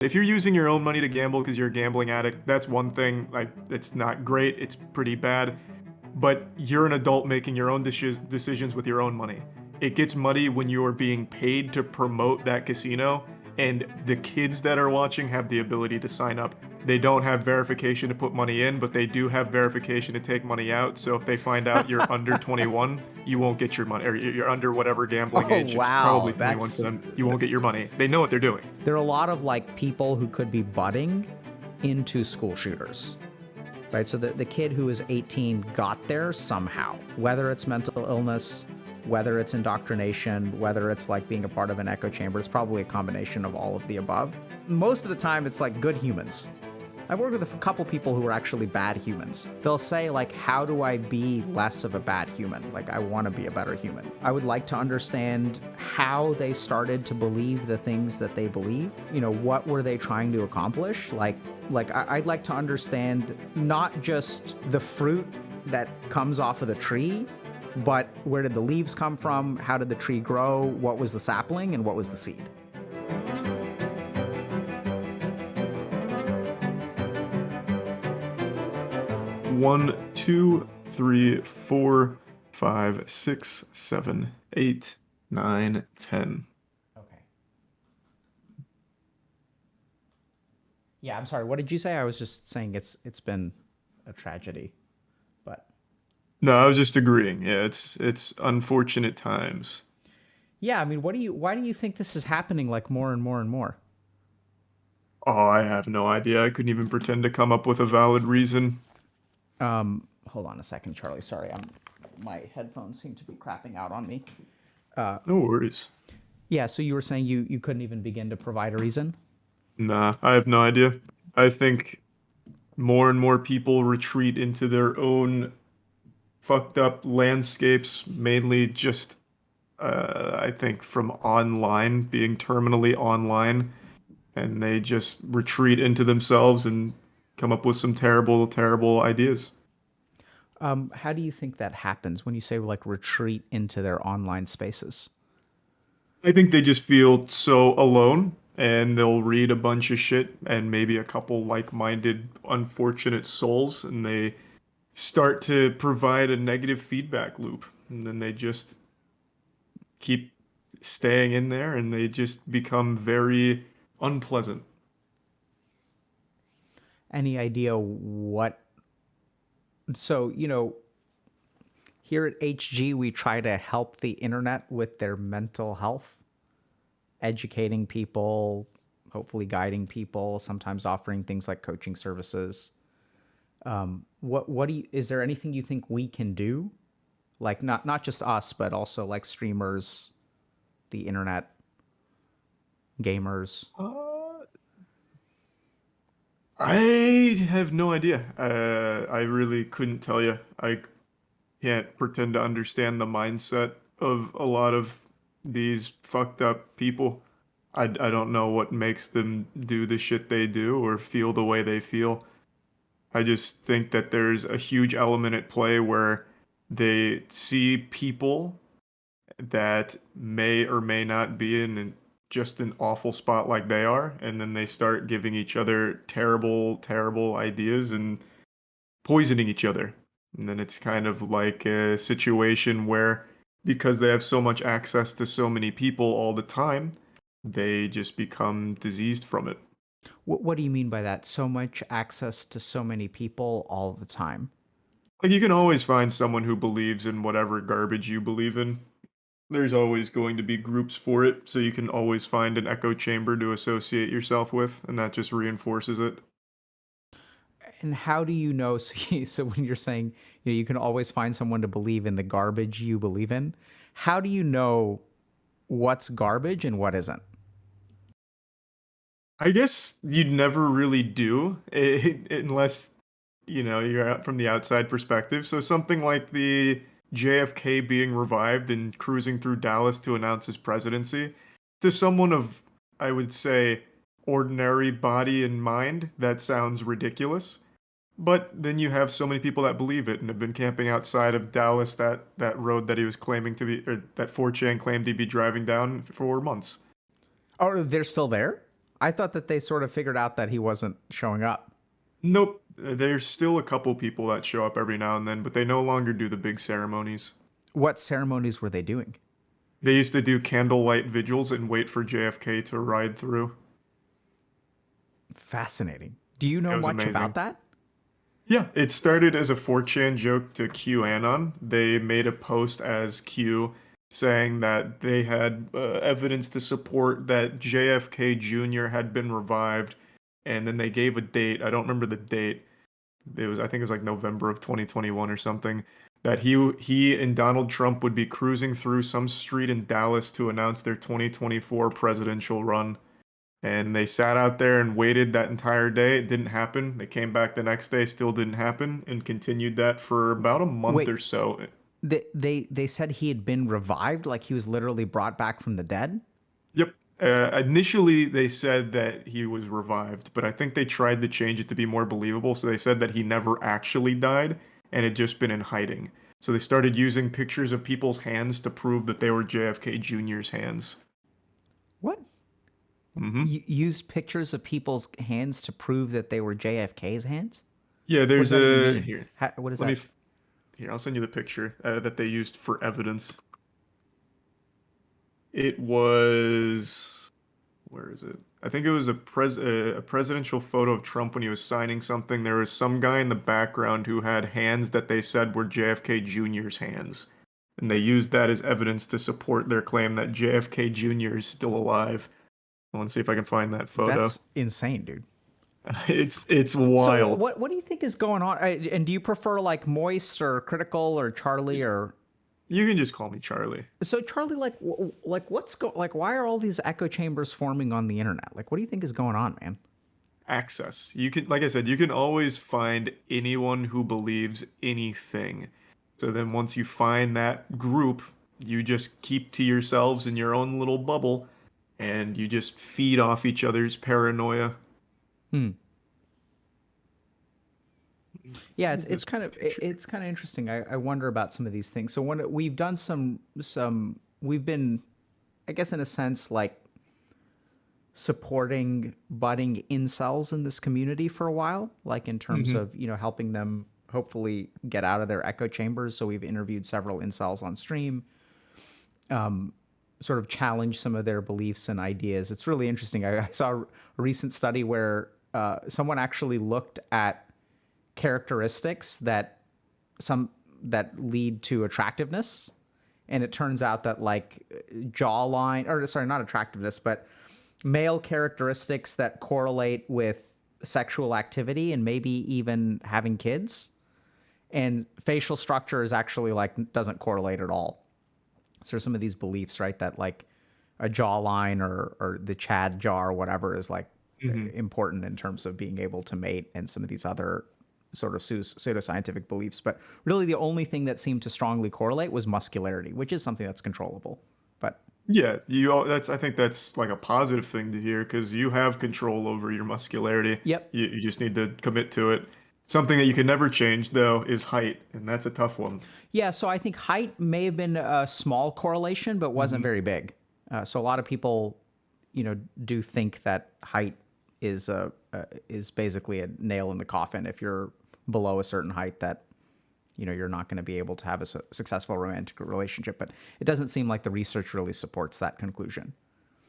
If you're using your own money to gamble because you're a gambling addict, that's one thing. Like, it's not great. It's pretty bad. But you're an adult making your own decisions with your own money. It gets muddy when you are being paid to promote that casino, and the kids that are watching have the ability to sign up. They don't have verification to put money in, but they do have verification to take money out. So if they find out you're under 21, you won't get your money, or you're under whatever gambling Oh, age. It's probably wow. 21 for them. You won't get your money. They know what they're doing. There are a lot of like people who could be budding into school shooters. Right, so the kid who is 18 got there somehow, whether it's mental illness, whether it's indoctrination, whether it's like being a part of an echo chamber. It's probably a combination of all of the above. Most of the time, it's like good humans. I've worked with a couple people who are actually bad humans. They'll say like, how do I be less of a bad human? Like, I want to be a better human. I would like to understand how they started to believe the things that they believe. You know, what were they trying to accomplish? I'd like to understand not just the fruit that comes off of the tree, but where did the leaves come from? How did the tree grow? What was the sapling and what was the seed? One, two, three, four, 5, 6, 7, 8, 9, 10. Okay. Yeah, I'm sorry. What did you say? I was just saying it's been a tragedy, but No, I was just agreeing. Yeah, it's unfortunate times. yeah, I mean, why do you think this is happening like more and more and more? Oh, I have no idea. I couldn't even pretend to come up with a valid reason. Hold on a second, Charlie. Sorry, my headphones seem to be crapping out on me. No worries. Yeah, so you were saying you couldn't even begin to provide a reason? Nah, I have no idea. I think more and more people retreat into their own fucked up landscapes, mainly just, I think, from online, being terminally online, and they just retreat into themselves and come up with some terrible, terrible ideas. How do you think that happens when you say like retreat into their online spaces? I think they just feel so alone, and they'll read a bunch of shit and maybe a couple like-minded, unfortunate souls, and they start to provide a negative feedback loop. And then they just keep staying in there, and they just become very unpleasant. Any idea what? So, you know, here at HG, we try to help the internet with their mental health, educating people, hopefully guiding people, sometimes offering things like coaching services. What do you, is there anything you think we can do? Like not just us, but also like streamers, the internet, gamers. I have no idea. I really couldn't tell you. I can't pretend to understand the mindset of a lot of these fucked up people. I don't know what makes them do the shit they do or feel the way they feel. I just think that there's a huge element at play where they see people that may or may not be in just an awful spot like they are, and then they start giving each other terrible, terrible ideas and poisoning each other. And then it's kind of like a situation where, because they have so much access to so many people all the time, they just become diseased from it. What do you mean by that? So much access to so many people all the time. Like, you can always find someone who believes in whatever garbage you believe in. There's always going to be groups for it, so you can always find an echo chamber to associate yourself with, and that just reinforces it. And how do you know? So when you're saying, you know, you can always find someone to believe in the garbage you believe in, how do you know what's garbage and what isn't? I guess you'd never really do, unless, you're out from the outside perspective. So something like the JFK being revived and cruising through Dallas to announce his presidency, to someone of, I would say, ordinary body and mind, that sounds ridiculous. But then you have so many people that believe it and have been camping outside of Dallas, that road that he was claiming to be, or that 4chan claimed he'd be driving down for months. Oh, they're still there? I thought that they sort of figured out that he wasn't showing up. Nope. There's still a couple people that show up every now and then, but they no longer do the big ceremonies. What ceremonies were they doing? They used to do candlelight vigils and wait for JFK to ride through. Fascinating. Do you know It was much about amazing. that? Yeah, it started as a 4chan joke to QAnon. They made a post as Q saying that they had evidence to support that JFK Jr. had been revived, and then they gave a date. I don't remember the date. I think it was like November of 2021 or something. That he and Donald Trump would be cruising through some street in Dallas to announce their 2024 presidential run. And they sat out there and waited that entire day. It didn't happen. They came back the next day, still didn't happen, and continued that for about a month Wait, or so. they said he had been revived, like he was literally brought back from the dead? Yep. Initially, they said that he was revived, but I think they tried to change it to be more believable. So they said that he never actually died and had just been in hiding. So they started using pictures of people's hands to prove that they were JFK Jr.'s hands. What? Hmm. Used pictures of people's hands to prove that they were JFK's hands? Yeah, What does there's that even a mean? here. What is Let me that? here. I'll send you the picture that they used for evidence. It was where is it? I think it was a presidential photo of Trump when he was signing something. There was some guy in the background who had hands that they said were JFK Jr.'s hands, and they used that as evidence to support their claim that JFK Jr. is still alive. I want to see if I can find that photo. That's insane, dude. It's So wild. what do you think is going on? And do you prefer like Moist or Critical or Charlie or You can just call me Charlie. so Charlie? Like like why are all these echo chambers forming on the internet? Like what do you think is going on, man? Access. You can, like I said, you can always find anyone who believes anything. So then once you find that group, you just keep to yourselves in your own little bubble and you just feed off each other's paranoia. Hmm. Yeah, Is this picture? it's kind of interesting. I wonder about some of these things. So when we've done we've been, I guess in a sense, like supporting budding incels in this community for a while, like in terms Hmm. of helping them hopefully get out of their echo chambers. So we've interviewed several incels on stream, sort of challenge some of their beliefs and ideas. It's really interesting. I saw a recent study where someone actually looked at characteristics some that lead to attractiveness, and it turns out that like jawline, or sorry, not attractiveness, but male characteristics that correlate with sexual activity and maybe even having kids, and facial structure is actually like doesn't correlate at all. So there's some of these beliefs, right, that like a jawline or the Chad jaw or whatever is like Hmm. important in terms of being able to mate, and some of these other sort of pseudoscientific beliefs. But really, the only thing that seemed to strongly correlate was muscularity, which is something that's controllable. But Yeah, I think that's like a positive thing to hear because you have control over your muscularity. yep. You just need to commit to it. Something that you can never change though is height, and that's a tough one. Yeah, so I think height may have been a small correlation, but wasn't Hmm. very big. So a lot of people, do think that height is basically a nail in the coffin. If you're below a certain height, that you're not going to be able to have a successful romantic relationship. But it doesn't seem like the research really supports that conclusion.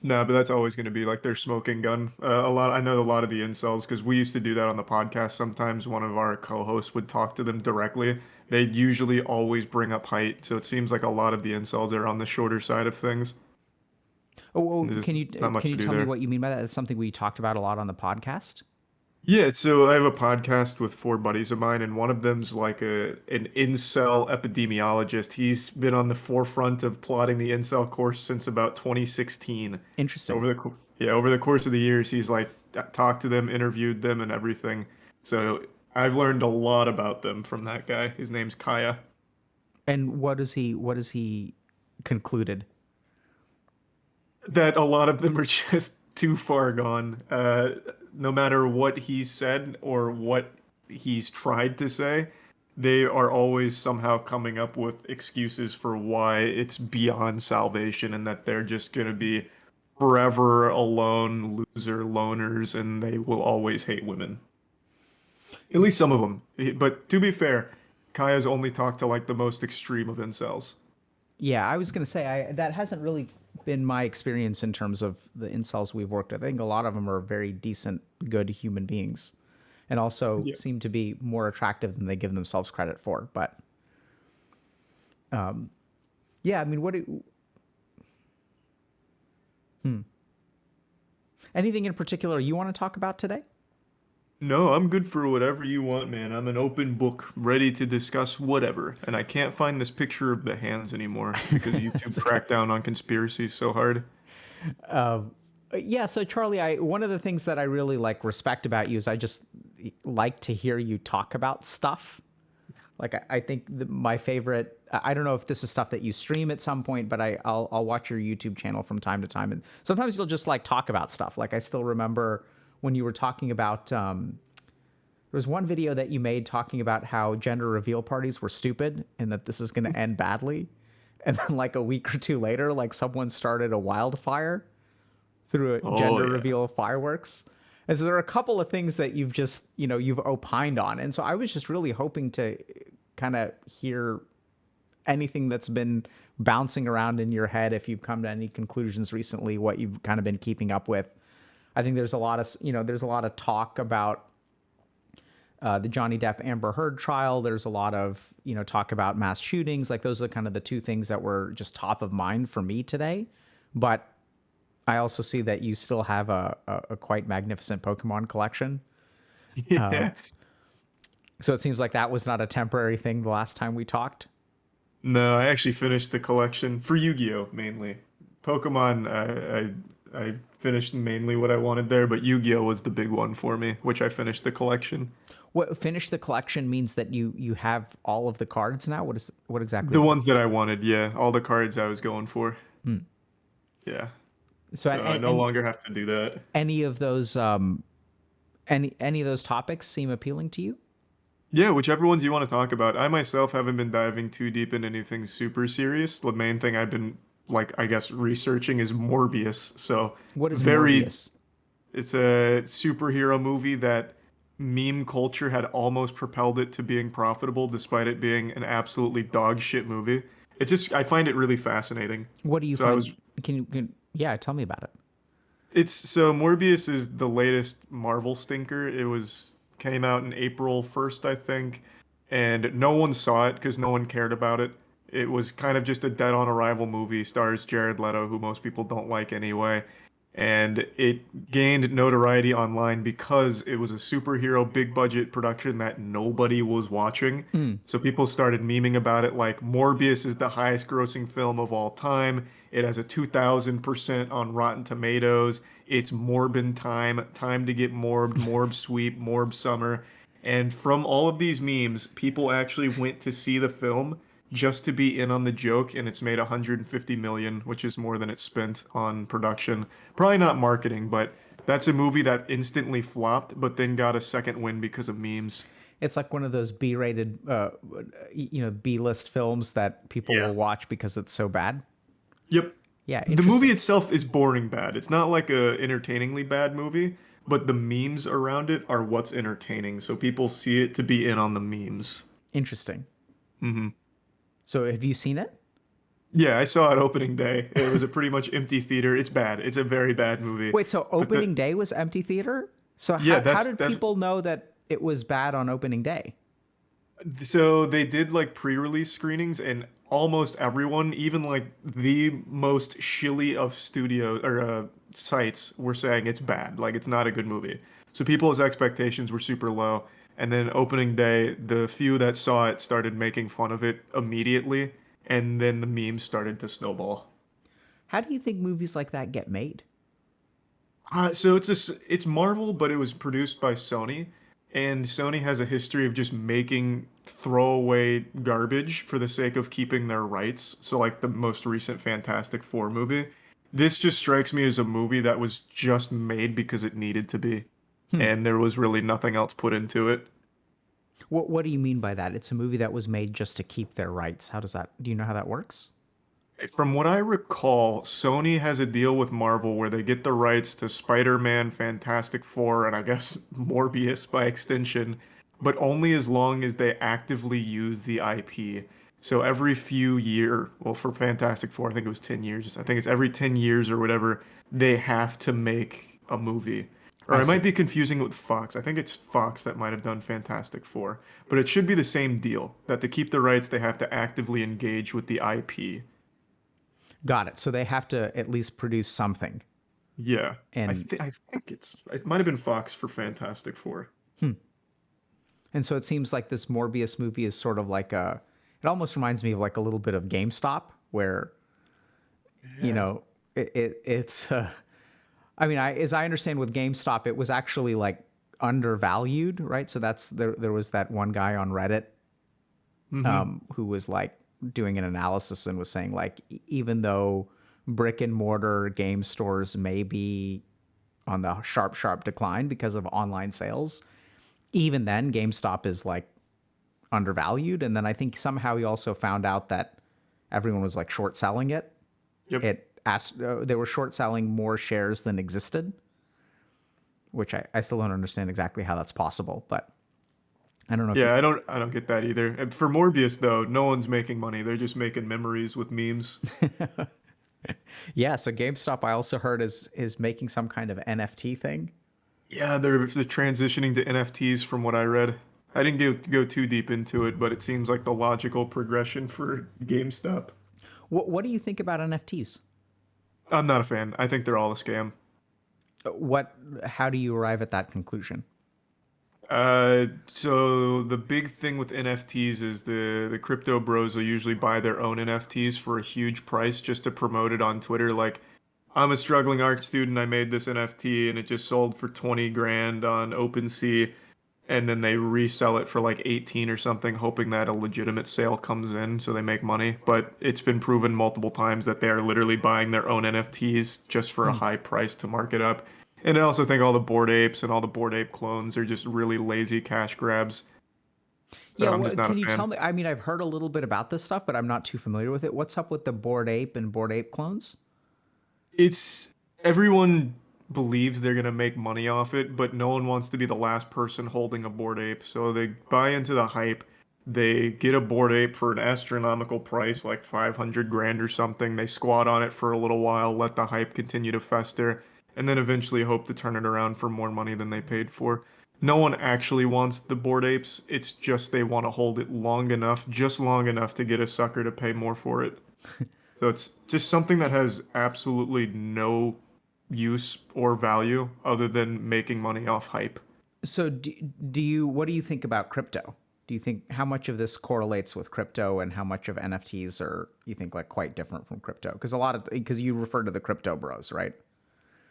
No, but that's always going to be like their smoking gun. A lot. I know a lot of the incels because we used to do that on the podcast. Sometimes one of our co-hosts would talk to them directly. They'd usually always bring up height, so it seems like a lot of the incels are on the shorter side of things. Oh, There's can you not much can to you do tell me there. what you mean by that? It's something we talked about a lot on the podcast. Yeah, so I have a podcast with four buddies of mine, and one of them's like an incel epidemiologist. He's been on the forefront of plotting the incel course since about 2016. Interesting. Over the course of the years, he's like talked to them, interviewed them, and everything. So I've learned a lot about them from that guy. His name's Kaya. And what is he concluded? That a lot of them are just too far gone. No matter what he's said or what he's tried to say, they are always somehow coming up with excuses for why it's beyond salvation and that they're just going to be forever alone, loser, loners, and they will always hate women. At least some of them. But to be fair, Kaya's only talked to like the most extreme of incels. Yeah, I was gonna say that hasn't really been my experience in terms of the incels we've worked with. I think a lot of them are very decent, good human beings, and also Yeah. seem to be more attractive than they give themselves credit for. But yeah, I mean, anything in particular you want to talk about today? No, I'm good for whatever you want, man. I'm an open book, ready to discuss whatever. And I can't find this picture of the hands anymore because YouTube It's okay. cracked down on conspiracies so hard. Yeah, so Charlie, I one of the things that I really like respect about you is I just like to hear you talk about stuff. Like I think my favorite. I don't know if this is stuff that you stream at some point, but I'll watch your YouTube channel from time to time, and sometimes you'll just like talk about stuff. Like I still remember when you were talking about. There was one video that you made talking about how gender reveal parties were stupid and that this is going to end badly, and then like a week or two later, like someone started a wildfire through a Oh, gender yeah. reveal fireworks. And so there are a couple of things that you've just, you've opined on. And so I was just really hoping to kind of hear anything that's been bouncing around in your head, if you've come to any conclusions recently, what you've kind of been keeping up with. I think there's a lot of, there's a lot of talk about the Johnny Depp Amber Heard trial. There's a lot of, talk about mass shootings. Like those are kind of the two things that were just top of mind for me today. But I also see that you still have a quite magnificent Pokemon collection. Yeah. So it seems like that was not a temporary thing the last time we talked. No, I actually finished the collection for Yu-Gi-Oh! Mainly. Pokemon, I finished mainly what I wanted there, but Yu-Gi-Oh! Was the big one for me, which I finished the collection. What finish the collection means that you have all of the cards now. What exactly The does it? ones that I wanted, yeah, all the cards I was going for. Yeah. So So I no longer have to do that. any of those any of those topics seem appealing to you? Yeah, whichever ones you want to talk about. I myself haven't been diving too deep in anything super serious. The main thing I've been like, I guess, researching is Morbius. So What is very, Morbius? it's a superhero movie that meme culture had almost propelled it to being profitable, despite it being an absolutely dog shit movie. It's just, I find it really fascinating. What do you So I find? was Yeah, tell me about it. It's so Morbius is the latest Marvel stinker. It was came out in April 1st, I think, and no one saw it because no one cared about it. It was kind of just a dead on arrival movie, stars Jared Leto, who most people don't like anyway. And it gained notoriety online because it was a superhero big budget production that nobody was watching. So people started memeing about it like Morbius is the highest grossing film of all time. It has a 2000% on Rotten Tomatoes. It's Morbin time, time to get morbed, morb sweep, morb summer. And from all of these memes, people actually went to see the film just to be in on the joke, and it's made 150 million, which is more than it spent on production. Probably not marketing, but that's a movie that instantly flopped, but then got a second win because of memes. It's like one of those B-rated, B-list films that people Yeah. will watch because it's so bad. Yep. Yeah, The movie interesting. itself is boring bad. It's not like a entertainingly bad movie, but the memes around it are what's entertaining. So people see it to be in on the memes. Interesting. So have you seen it? Yeah, I saw it opening day. It was a pretty much empty theater. It's bad. It's a very bad movie. Wait, so But the opening day was empty theater? So yeah, how did that's people know that it was bad on opening day? so they did like pre-release screenings and almost everyone, even like the most shilly of studio or sites were saying it's bad. Like it's not a good movie. So people's expectations were super low. And then opening day, the few that saw it started making fun of it immediately, and then the memes started to snowball. How do you think movies like that get made? So it's Marvel, but it was produced by Sony, and Sony has a history of just making throwaway garbage for the sake of keeping their rights. So like the most recent Fantastic Four movie, this just strikes me as a movie that was just made because it needed to be, and there was really nothing else put into it. What do you mean by that? It's a movie that was made just to keep their rights. How does that? Do you know how that works? From what I recall, Sony has a deal with Marvel where they get the rights to Spider-Man, Fantastic Four, and I guess Morbius by extension, but only as long as they actively use the IP. So every few well, for Fantastic Four, I think it was 10 years. I think it's every 10 years or whatever, they have to make a movie. Or I I might see. be confusing it with Fox. I think it's Fox that might have done Fantastic Four. But it should be the same deal, that to keep the rights, they have to actively engage with the IP. Got it. So they have to at least produce something. Yeah, And I think it might have been Fox for Fantastic Four. and so it seems like this Morbius movie is sort of like a it almost reminds me of like a little bit of GameStop where you Yeah. know it's I mean, as I understand with GameStop it was actually like undervalued, right? So there was that one guy on Reddit Mm-hmm. who was like doing an analysis and was saying like even though brick and mortar game stores may be on the sharp decline because of online sales, even then GameStop is like undervalued. And then I think somehow he also found out that everyone was like short selling it. Yep. It asked they were short selling more shares than existed, which I still don't understand exactly how that's possible, but I don't know if you. Yeah, I don't get that either. And for Morbius though, no one's making money. They're just making memories with memes. Yeah, so GameStop I also heard is making some kind of NFT thing. Yeah, they're transitioning to NFTs from what I read. I didn't go too deep into it, but it seems like the logical progression for GameStop. What do you think about NFTs? I'm not a fan. I think they're all a scam. What how do you arrive at that conclusion? So the big thing with NFTs is the crypto bros will usually buy their own NFTs for a huge price just to promote it on Twitter. Like, I'm a struggling art student. I made this NFT and it just sold for 20 grand on OpenSea, and then they resell it for like 18 or something, hoping that a legitimate sale comes in so they make money. But it's been proven multiple times that they are literally buying their own NFTs just for a high price to mark it up. And I also think all the Bored Apes and all the Bored Ape clones are just really lazy cash grabs. So Yeah, I'm just not a can you fan. tell me? I mean, I've heard a little bit about this stuff, but I'm not too familiar with it. What's up with the Bored Ape and Bored Ape clones? It's everyone believes they're gonna make money off it, but no one wants to be the last person holding a Bored Ape. So they buy into the hype. They get a Bored Ape for an astronomical price, like 500 grand or something. They squat on it for a little while, let the hype continue to fester, and then eventually hope to turn it around for more money than they paid for. No one actually wants the Bored Apes. It's just they want to hold it long enough, just long enough to get a sucker to pay more for it. So it's just something that has absolutely no use or value other than making money off hype. So do you what do you think about crypto? Do you think how much of this correlates with crypto and how much of NFTs are you think like quite different from crypto? Because a lot of because you refer to the crypto bros, right?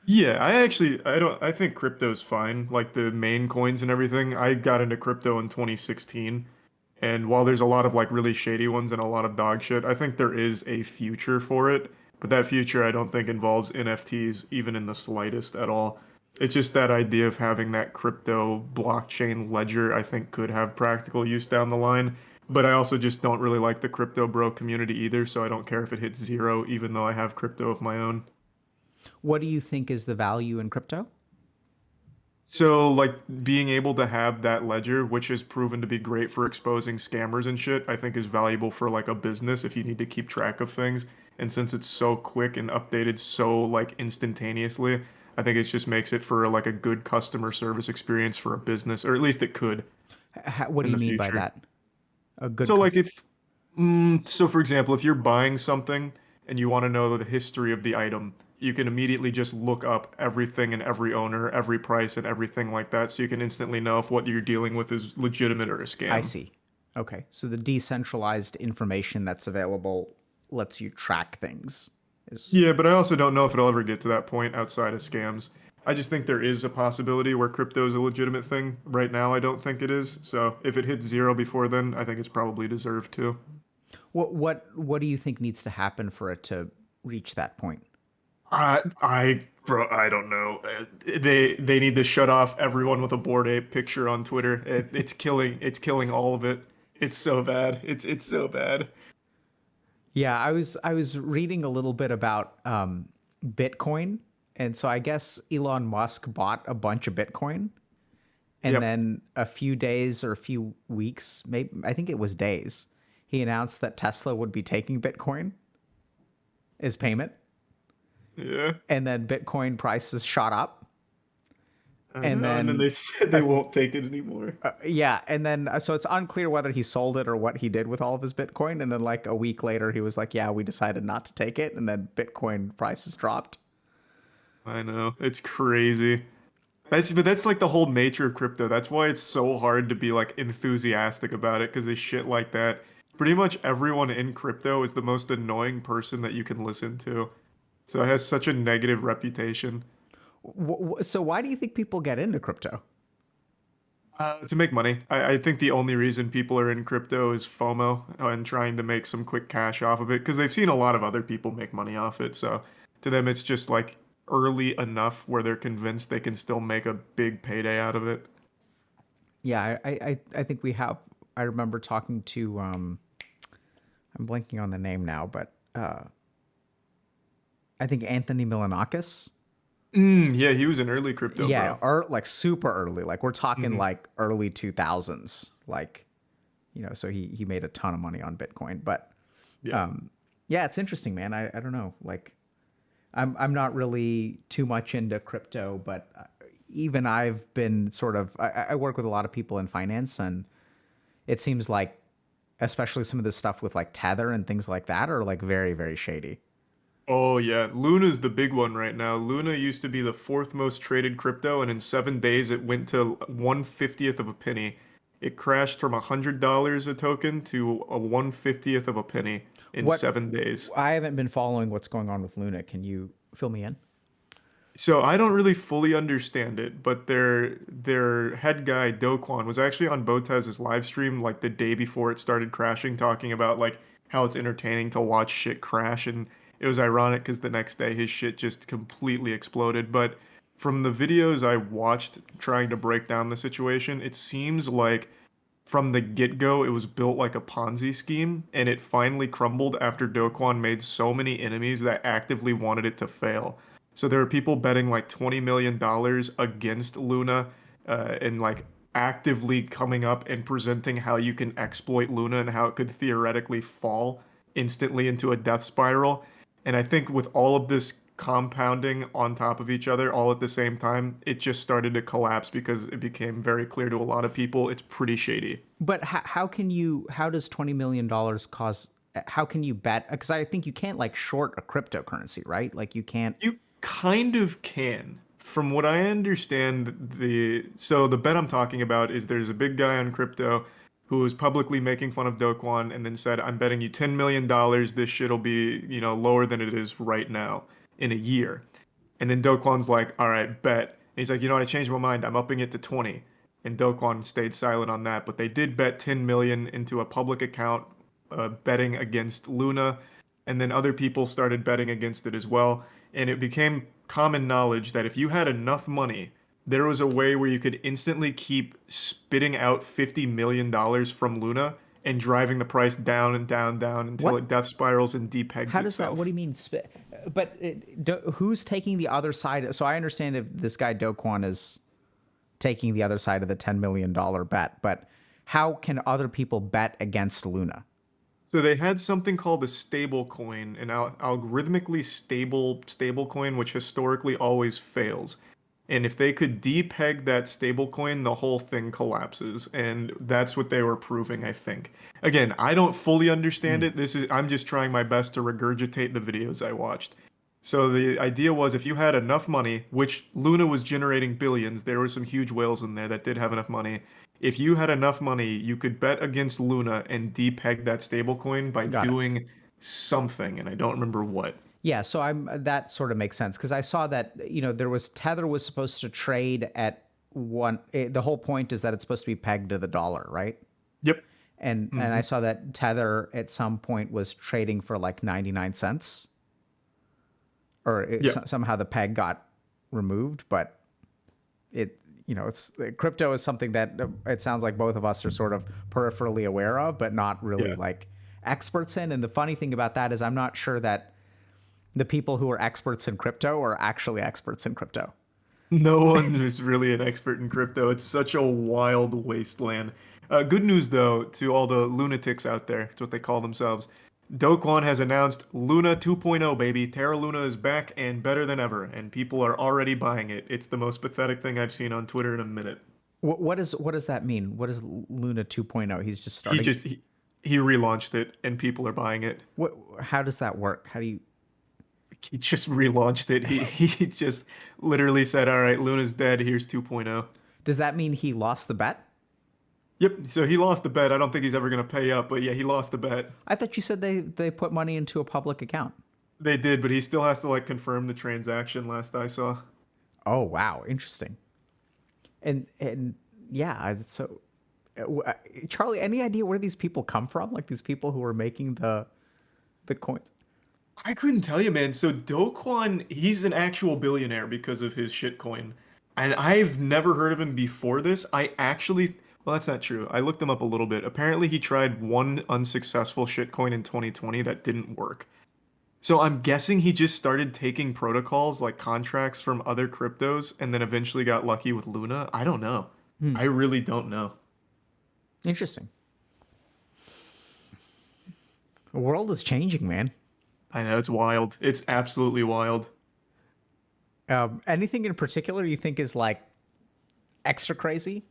Yeah, I think crypto's fine. Like the main coins and everything. I got into crypto in 2016. And while there's a lot of like really shady ones and a lot of dog shit, I think there is a future for it. But that future I don't think involves NFTs even in the slightest at all. It's just that idea of having that crypto blockchain ledger I think could have practical use down the line. But I also just don't really like the crypto bro community either, so I don't care if it hits zero, even though I have crypto of my own. What do you think is the value in crypto? So, like, being able to have that ledger, which has proven to be great for exposing scammers and shit, I think is valuable for like a business if you need to keep track of things. And since it's so quick and updated so like instantaneously, I think it just makes it for like a good customer service experience for a business, or at least it could What do in you the mean by future. that? A good So, like, so for example, if you're buying something and you want to know the history of the item, you can immediately just look up everything and every owner, every price and everything like that, so you can instantly know if what you're dealing with is legitimate or a I scam. see. Okay. So the decentralized information that's available lets you track things. Is Yeah, but I also don't know if it'll ever get to that point outside of scams. I just think there is a possibility where crypto is a legitimate thing. Right now, I don't think it is. So if it hits zero before then, I think it's probably deserved to. what do you think needs to happen for it to reach that point? Bro, I don't know. They need to shut off everyone with a Bored Ape picture on Twitter. It's killing all of it. It's so bad. It's so bad. Yeah, I was reading a little bit about Bitcoin, and so I guess Elon Musk bought a bunch of Bitcoin, and Yep. then a few days or a few weeks, maybe I think it was days, he announced that Tesla would be taking Bitcoin as payment, Yeah. and then Bitcoin prices shot up, I and know. And then then they said they won't take it anymore. yeah, and then so it's unclear whether he sold it or what he did with all of his Bitcoin, and then like a week later he was like, "Yeah, we decided not to take it," and then Bitcoin prices dropped. I know. It's crazy. But that's like the whole nature of crypto. That's why it's so hard to be like enthusiastic about it because of shit like that. Pretty much everyone in crypto is the most annoying person that you can listen to. So it has such a negative reputation. So why do you think people get into crypto? To make money. I think the only reason people are in crypto is FOMO and trying to make some quick cash off of it because they've seen a lot of other people make money off it. So to them, it's just like early enough where they're convinced they can still make a big payday out of it. Yeah, I think we have. I remember talking to I'm blanking on the name now, but I think Anthony Milanakis. Yeah, he was an early crypto Yeah, bro. or like super early. Like we're talking Hmm. like early 2000s. Like, so he made a ton of money on Bitcoin. But Yeah. yeah, it's interesting, man. I don't know. Like I'm not really too much into crypto, but even I've been sort of I work with a lot of people in finance, and it seems like especially some of the stuff with like Tether and things like that are like very, very shady. Oh yeah, Luna's the big one right now. Luna used to be the fourth most traded crypto, and in 7 days it went to 1/50th of a penny. It crashed from $100 a token to a 1/50th of a penny in What 7 days. I haven't been following what's going on with Luna. Can you fill me in? So I don't really fully understand it, but their head guy Do Kwon was actually on Botez's live stream like the day before it started crashing, talking about like how it's entertaining to watch shit crash, and it was ironic because the next day his shit just completely exploded. But from the videos I watched trying to break down the situation, it seems like from the get-go it was built like a Ponzi scheme, and it finally crumbled after Do Kwon made so many enemies that actively wanted it to fail. So there are people betting like $20 million against Luna, and like actively coming up and presenting how you can exploit Luna and how it could theoretically fall instantly into a death spiral. And I think with all of this compounding on top of each other all at the same time, it just started to collapse because it became very clear to a lot of people it's pretty shady. But how can you? How does $20 million cause? How can you bet? Because I think you can't like short a cryptocurrency, right? Like you can't. You kind of can. From what I understand, the bet I'm talking about is there's a big guy on crypto who was publicly making fun of Do Kwon and then said, "I'm betting you $10 million this shit'll be, lower than it is right now in a year." And then Do Kwon's like, "All right, bet." And he's like, "You know what? I changed my mind. I'm upping it to 20." And Do Kwon stayed silent on that, but they did bet 10 million into a public account, betting against Luna, and then other people started betting against it as well. And it became common knowledge that if you had enough money, there was a way where you could instantly keep spitting out $50 million from Luna and driving the price down and down, down until What? it death spirals and depegs How does that? What do itself. you mean? But who's taking the other side? So I understand if this guy Do Kwon is taking the other side of the $10 million bet, but how can other people bet against Luna? So they had something called a stable coin, an algorithmically stable coin, which historically always fails. And if they could depeg that stable coin, the whole thing collapses. And that's what they were proving, I think. Again, I don't fully understand it. I'm just trying my best to regurgitate the videos I watched. So the idea was if you had enough money, which Luna was generating billions, there were some huge whales in there that did have enough money. If you had enough money, you could bet against Luna and depeg that stablecoin by Got it. doing something, and I don't remember what. Yeah, so I'm that sort of makes sense because I saw that there was Tether was supposed to trade at the whole point is that it's supposed to be pegged to the dollar, right? Yep. And I Hmm. saw that Tether at some point was trading for like 99 cents, or Yeah. somehow the peg got removed, but it's crypto is something that it sounds like both of us are sort of peripherally aware of, but not really Yeah. like experts in. And the funny thing about that is I'm not sure that the people who are experts in crypto are actually experts in crypto. No one is really an expert in crypto. It's such a wild wasteland. Good news, though, to all the lunatics out there. It's what they call themselves. Do Kwon has announced Luna 2.0, baby. Terra Luna is back and better than ever, and people are already buying it. It's the most pathetic thing I've seen on Twitter in a minute. What does that mean? What is Luna 2.0? He's just He starting. just he relaunched it, and people are buying it. What? How does that work? How do you? He just relaunched it. He just literally said, "All right, Luna's dead. Here's 2.0." Does that mean he lost the bet? Yep. So he lost the bet. I don't think he's ever gonna pay up, but yeah, he lost the bet. I thought you said they put money into a public account. They did, but he still has to like confirm the transaction. Last I saw. Oh wow, interesting. And yeah, so Charlie, any idea where these people come from? Like these people who are making the coins? I couldn't tell you, man. So Do Kwon, he's an actual billionaire because of his shitcoin. And I've never heard of him before this. Well, that's not true. I looked him up a little bit. Apparently, he tried one unsuccessful shitcoin in 2020 that didn't work. So I'm guessing he just started taking protocols like contracts from other cryptos and then eventually got lucky with Luna. I don't know. I really don't know. Interesting. The world is changing, man. I know it's wild. It's absolutely wild. Anything in particular you think is like extra crazy?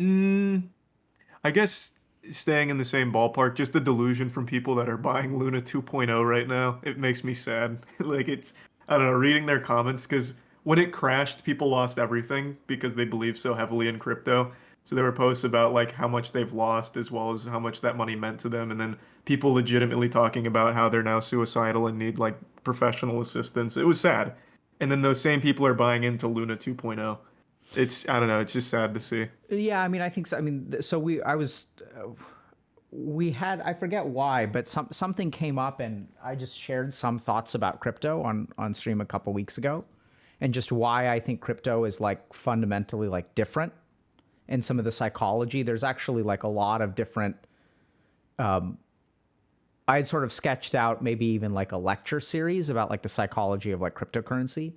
I guess staying in the same ballpark, just the delusion from people that are buying Luna 2.0 right now, it makes me sad. Like I don't know, reading their comments, because when it crashed, people lost everything because they believe so heavily in crypto. So there were posts about like how much they've lost as well as how much that money meant to them, and then people legitimately talking about how they're now suicidal and need like professional assistance. It was sad. And then those same people are buying into Luna 2.0. I don't know, it's just sad to see. Yeah, I mean, I think so. I mean, so we had, I forget why, but something came up and I just shared some thoughts about crypto on stream a couple weeks ago, and just why I think crypto is like fundamentally like different in some of the psychology. There's actually like a lot of different, I had sort of sketched out maybe even like a lecture series about like the psychology of like cryptocurrency.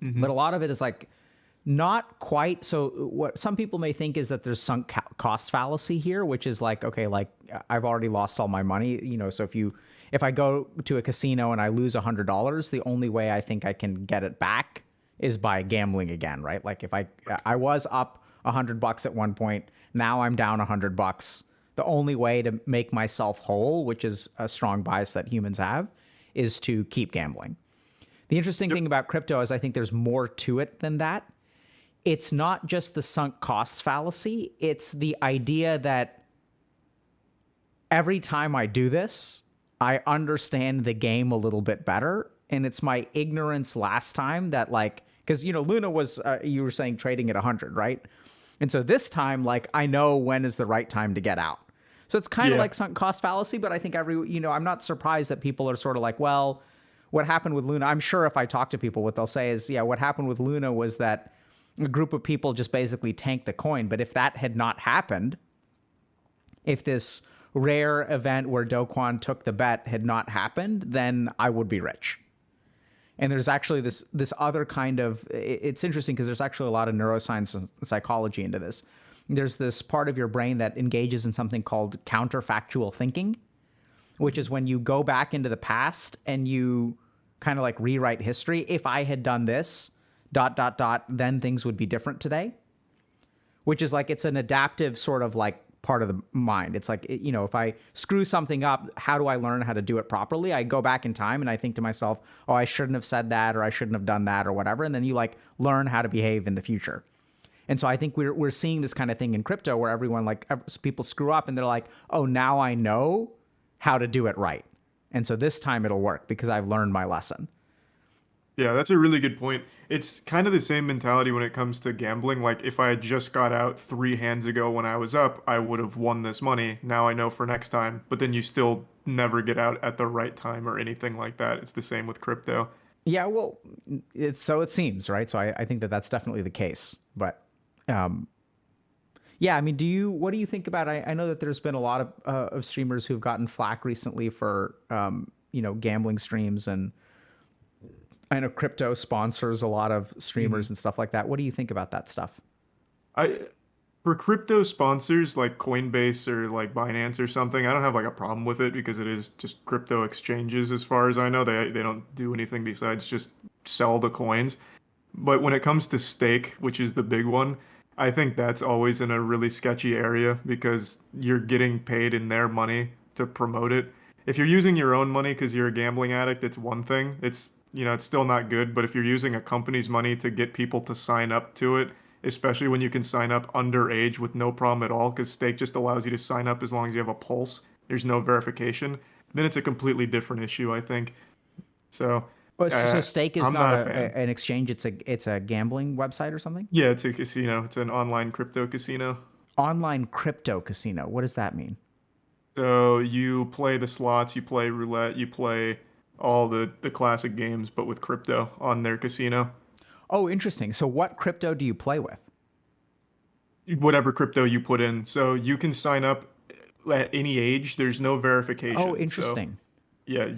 But a lot of it is like not quite. So what some people may think is that there's sunk cost fallacy here, which is like, okay, like I've already lost all my money, you know, so if I go to a casino and I lose $100, the only way I think I can get it back is by gambling again, right? Like if I was up $100 at one point, now I'm down $100. The only way to make myself whole, which is a strong bias that humans have, is to keep gambling. The interesting thing about crypto is I think there's more to it than that. It's not just the sunk cost fallacy. It's the idea that every time I do this, I understand the game a little bit better. And it's my ignorance last time that like, because, you know, Luna was, you were saying trading at 100, right? And so this time, like, I know when is the right time to get out. So it's kind of like sunk cost fallacy, but I think I'm not surprised that people are sort of like, well, what happened with Luna? I'm sure if I talk to people, what they'll say is, yeah, what happened with Luna was that a group of people just basically tanked the coin. But if that had not happened, if this rare event where Do Kwon took the bet had not happened, then I would be rich. And there's actually this other kind of, it's interesting because there's actually a lot of neuroscience and psychology into this. There's this part of your brain that engages in something called counterfactual thinking, which is when you go back into the past and you kind of like rewrite history. If I had done this, ... then things would be different today. Which is like, it's an adaptive sort of like part of the mind. It's like, you know, if I screw something up, how do I learn how to do it properly? I go back in time and I think to myself, oh, I shouldn't have said that, or I shouldn't have done that, or whatever. And then you like learn how to behave in the future. And so I think we're seeing this kind of thing in crypto where everyone, like, people screw up and they're like, oh, now I know how to do it right. And so this time it'll work because I've learned my lesson. Yeah, that's a really good point. It's kind of the same mentality when it comes to gambling. Like, if I had just got out 3 hands ago when I was up, I would have won this money. Now I know for next time. But then you still never get out at the right time or anything like that. It's the same with crypto. Yeah, well, so it seems, right? So I think that that's definitely the case. But Yeah, I mean, what do you think about? I know that there's been a lot of streamers who've gotten flack recently for gambling streams, and I know crypto sponsors a lot of streamers and stuff like that. What do you think about that stuff? I For crypto sponsors like Coinbase or like Binance or something, I don't have like a problem with it because it is just crypto exchanges as far as I know. They don't do anything besides just sell the coins. But when it comes to stake, which is the big one, I think that's always in a really sketchy area because you're getting paid in their money to promote it. If you're using your own money because you're a gambling addict, it's one thing. It's still not good. But if you're using a company's money to get people to sign up to it, especially when you can sign up underage with no problem at all, because stake just allows you to sign up as long as you have a pulse. There's no verification. Then it's a completely different issue, I think. So, Oh, so Stake is I'm not not a fan. an exchange; it's a gambling website or something. Yeah, it's a casino. It's an online crypto casino. Online crypto casino. What does that mean? So you play the slots, you play roulette, you play all the classic games, but with crypto on their casino. Oh, interesting. So, what crypto do you play with? Whatever crypto you put in. So you can sign up at any age. There's no Oh, verification. So interesting. yeah,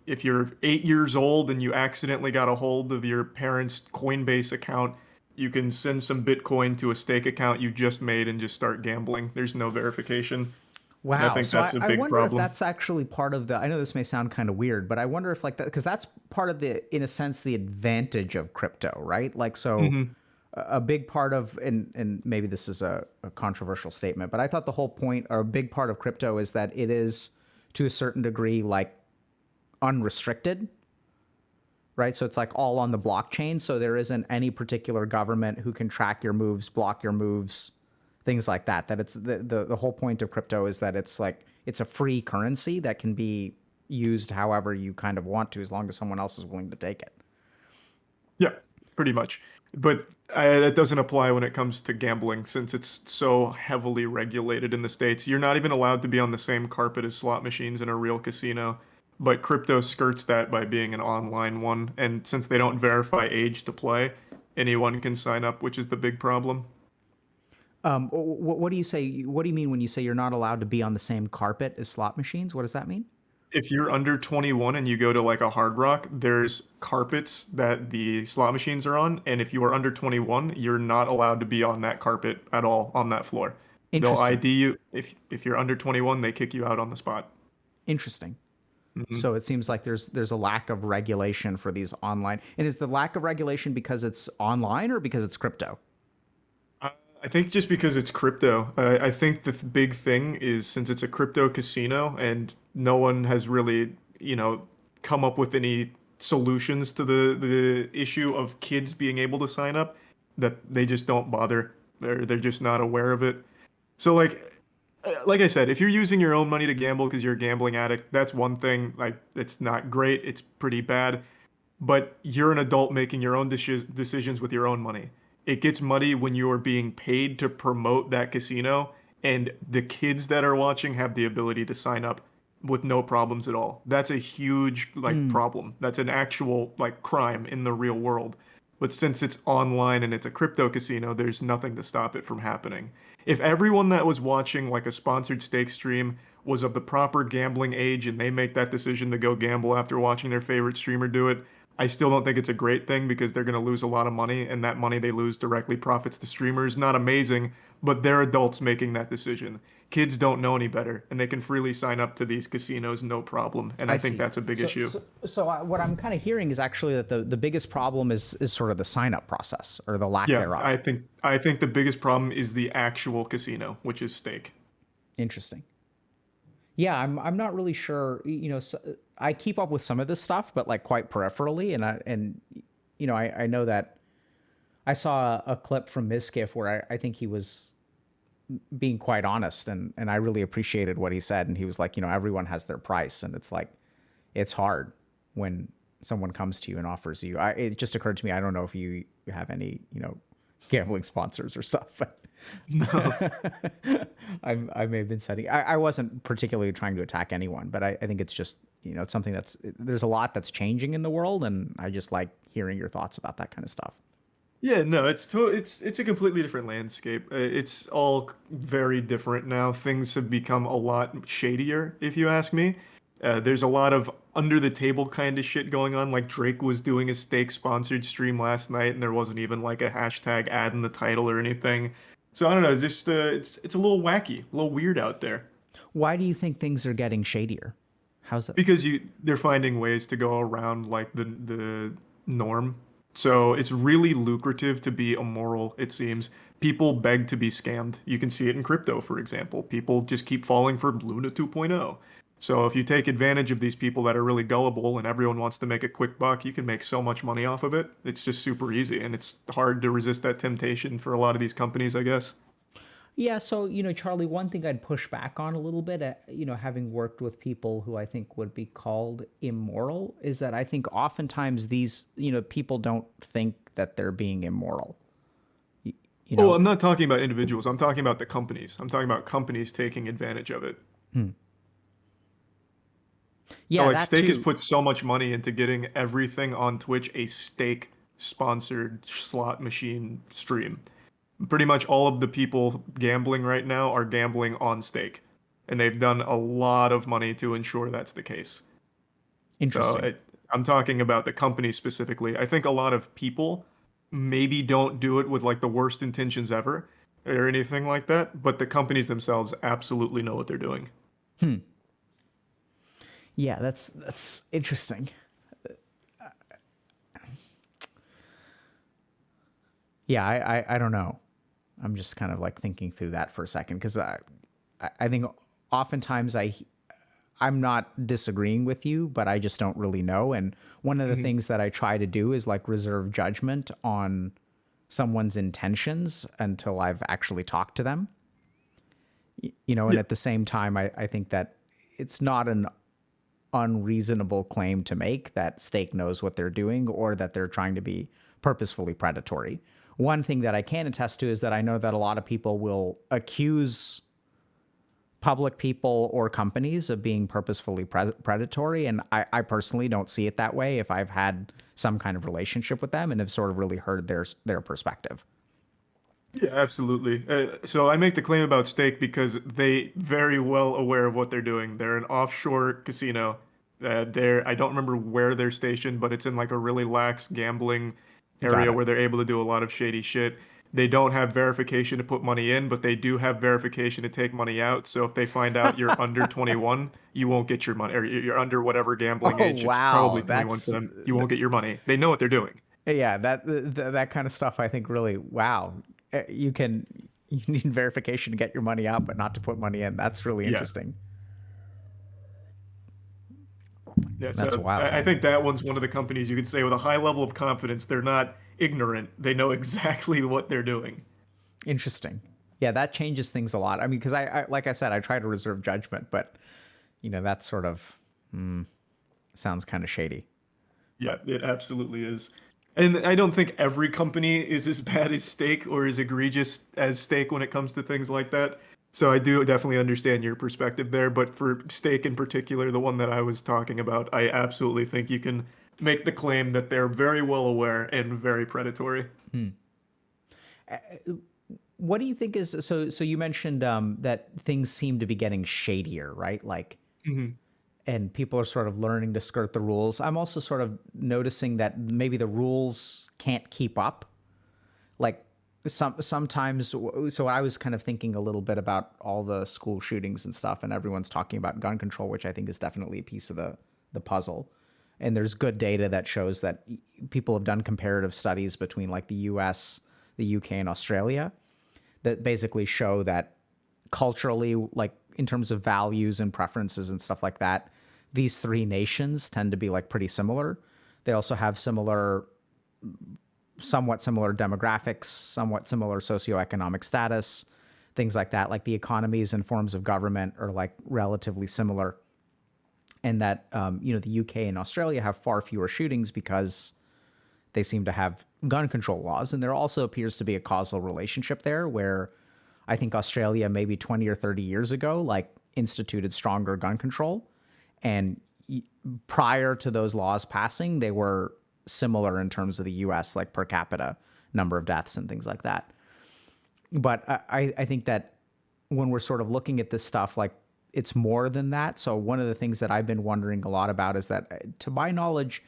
if you're 8 years old and you accidentally got a hold of your parents' Coinbase account, you can send some Bitcoin to a stake account you just made and just start gambling. There's no verification. And I Wow. think So that's a I big wonder if problem. that's actually part of the. I know this may sound kind of weird, but I wonder if like that because that's part of the, in a sense, the advantage of crypto, right? Like so. Hmm. A big part of, and maybe this is a controversial statement, but I thought the whole point or a big part of crypto is that it is to a certain degree like unrestricted, right? So it's like all on the blockchain. So there isn't any particular government who can track your moves, block your moves, things like that. That it's the whole point of crypto is that it's like it's a free currency that can be used however you kind of want to, as long as someone else is willing to take it. Yeah, pretty much. But that doesn't apply when it comes to gambling since it's so heavily regulated in the States. You're not even allowed to be on the same carpet as slot machines in a real casino. But crypto skirts that by being an online one. And since they don't verify age to play, anyone can sign up, which is the big problem. What do you say? What do you mean when you say you're not allowed to be on the same carpet as slot machines? What does that mean? If you're under 21 and you go to like a Hard Rock, there's carpets that the slot machines are on, and if you are under 21, you're not allowed to be on that carpet at all on that floor. They'll Interesting. ID you. If you're under 21, they kick you out on the spot. Interesting. Hmm. So it seems like there's a lack of regulation for these online. And is the lack of regulation because it's online or because it's crypto? I think just because it's crypto, I think the big thing is since it's a crypto casino and no one has really, come up with any solutions to the issue of kids being able to sign up, that they just don't bother. They're just not aware of it. So like I said, if you're using your own money to gamble because you're a gambling addict, that's one thing. Like it's not great. It's pretty bad. But you're an adult making your own decisions with your own money. It gets muddy when you are being paid to promote that casino, and the kids that are watching have the ability to sign up with no problems at all. That's a huge problem. That's an actual crime in the real world. But since it's online and it's a crypto casino, there's nothing to stop it from happening. If everyone that was watching like a sponsored stake stream was of the proper gambling age and they make that decision to go gamble after watching their favorite streamer do it, I still don't think it's a great thing because they're going to lose a lot of money, and that money they lose directly profits the streamers. Not amazing, but they're adults making that decision. Kids don't know any better, and they can freely sign up to these casinos no problem. And I I think see. that's a big So, issue. so, so what I'm kind of hearing is actually that the biggest problem is sort of the sign up process or the lack Yeah, thereof. I think the biggest problem is the actual casino, which is stake. Interesting. Yeah, I'm not really sure. So I keep up with some of this stuff, but like quite peripherally, and I know that I saw a clip from Miskiff where I think he was being quite honest, and I really appreciated what he said. And he was like, everyone has their price, and it's like it's hard when someone comes to you and offers you. It just occurred to me, I don't know if you have any gambling sponsors or stuff, but No. I may have been setting. I wasn't particularly trying to attack anyone, but I think it's just it's something there's a lot that's changing in the world, and I just like hearing your thoughts about that kind of stuff. Yeah, no, it's a completely different landscape. It's all very different now. Things have become a lot shadier, if you ask me. There's a lot of under the table kind of shit going on. Like Drake was doing a stake sponsored stream last night, and there wasn't even like a hashtag ad in the title or anything. So I don't know. It's just it's a little wacky, a little weird out there. Why do you think things are getting shadier? How's that? Because they're finding ways to go around like the norm. So it's really lucrative to be immoral, it seems. People beg to be scammed. You can see it in crypto, for example. People just keep falling for Luna 2.0. So if you take advantage of these people that are really gullible and everyone wants to make a quick buck, you can make so much money off of it. It's just super easy, and it's hard to resist that temptation for a lot of these companies, I guess. Yeah, so Charlie, one thing I'd push back on a little bit, having worked with people who I think would be called immoral, is that I think oftentimes these people don't think that they're being immoral. You, you Oh, know, I'm not talking about individuals. I'm talking about the companies. I'm talking about companies taking advantage of it. So yeah, like that Stake has too. put so much money into getting everything on Twitch a Stake sponsored slot machine stream. Pretty much all of the people gambling right now are gambling on Stake. And they've done a lot of money to ensure that's the case. So Interesting. I'm talking about the company specifically. I think a lot of people maybe don't do it with like the worst intentions ever or anything like that, but the companies themselves absolutely know what they're doing. Yeah, that's interesting. Yeah, I don't know. I'm just kind of like thinking through that for a second because I think oftentimes I'm not disagreeing with you, but I just don't really know. And one of the Hmm. things that I try to do is like reserve judgment on someone's intentions until I've actually talked to them. And Yeah, at the same time, I think that it's not an unreasonable claim to make that Stake knows what they're doing or that they're trying to be purposefully predatory. One thing that I can attest to is that I know that a lot of people will accuse public people or companies of being purposefully predatory. And I personally don't see it that way if I've had some kind of relationship with them and have sort of really heard their perspective. yeah, absolutely. So I make the claim about Stake because they very well aware of what they're doing. They're an offshore casino. I don't remember where they're stationed, but it's in like a really lax gambling Got area it. where they're able to do a lot of shady shit. They don't have verification to put money in, but they do have verification to take money out. So if they find out you're under 21, you won't get your money, or you're under whatever gambling Oh age. It's probably wow, 21 for them. You won't get your money. They know what they're doing. yeah, that kind of stuff. I think really wow. You need verification to get your money out, but not to put money in. That's really Yeah. interesting. Yeah, That's so wild. I think that one's one of the companies you could say with a high level of confidence, they're not ignorant. They know exactly what they're doing. Interesting. Yeah, that changes things a lot. I mean, because like I said, I try to reserve judgment, but that sort of sounds kind of shady. Yeah, it absolutely is. And I don't think every company is as bad as Stake or as egregious as Stake when it comes to things like that. So I do definitely understand your perspective there, but for Stake in particular, the one that I was talking about, I absolutely think you can make the claim that they're very well aware and very predatory. What do you think is so? So you mentioned that things seem to be getting shadier, right? Like, Hmm. and people are sort of learning to skirt the rules. I'm also sort of noticing that maybe the rules can't keep up. Like sometimes, so I was kind of thinking a little bit about all the school shootings and stuff, and everyone's talking about gun control, which I think is definitely a piece of the puzzle. And there's good data that shows that people have done comparative studies between like the U.S., the U.K., and Australia that basically show that culturally, like in terms of values and preferences and stuff like that, these three nations tend to be like pretty similar. They also have somewhat similar demographics, somewhat similar socioeconomic status, things like that. Like the economies and forms of government are like relatively similar, and that the UK and Australia have far fewer shootings because they seem to have gun control laws, and there also appears to be a causal relationship there where I think Australia maybe 20 or 30 years ago like instituted stronger gun control, and prior to those laws passing, they were similar in terms of the US like per capita number of deaths and things like that. But I think that when we're sort of looking at this stuff, like, it's more than that. So one of the things that I've been wondering a lot about is that, to my knowledge,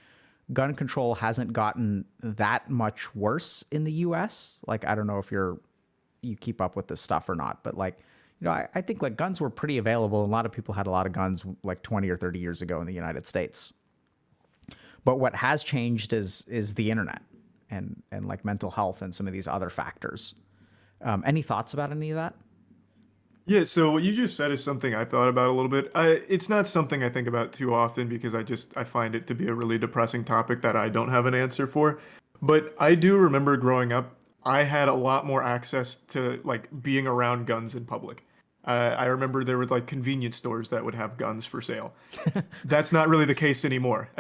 gun control hasn't gotten that much worse in the US. Like, I don't know if you keep up with this stuff or not, but like, I think like guns were pretty available. A lot of people had a lot of guns like 20 or 30 years ago in the United States. But what has changed is the internet and like mental health and some of these other factors. Any thoughts about any of that? Yeah, so what you just said is something I thought about a little bit. It's not something I think about too often because I find it to be a really depressing topic that I don't have an answer for. But I do remember growing up, I had a lot more access to like being around guns in public. I remember there was like convenience stores that would have guns for sale. That's not really the case anymore.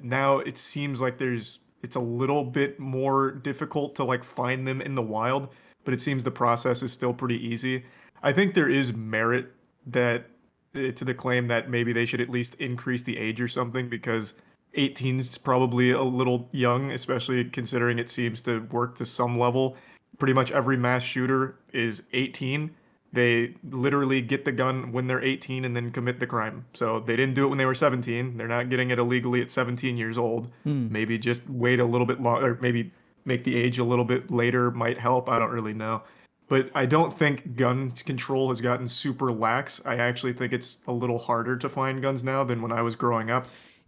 Now it seems like it's a little bit more difficult to like find them in the wild, but it seems the process is still pretty easy. I think there is merit that to the claim that maybe they should at least increase the age or something because 18 is probably a little young, especially considering it seems to work to some level. Pretty much every mass shooter is 18. They literally get the gun when they're 18 and then commit the crime. So they didn't do it when they were 17. They're not getting it illegally at 17 years old. Maybe just wait a little bit longer, or maybe make the age a little bit later might help. I don't really know. But I don't think gun control has gotten super lax. I actually think it's a little harder to find guns now than when I was growing up.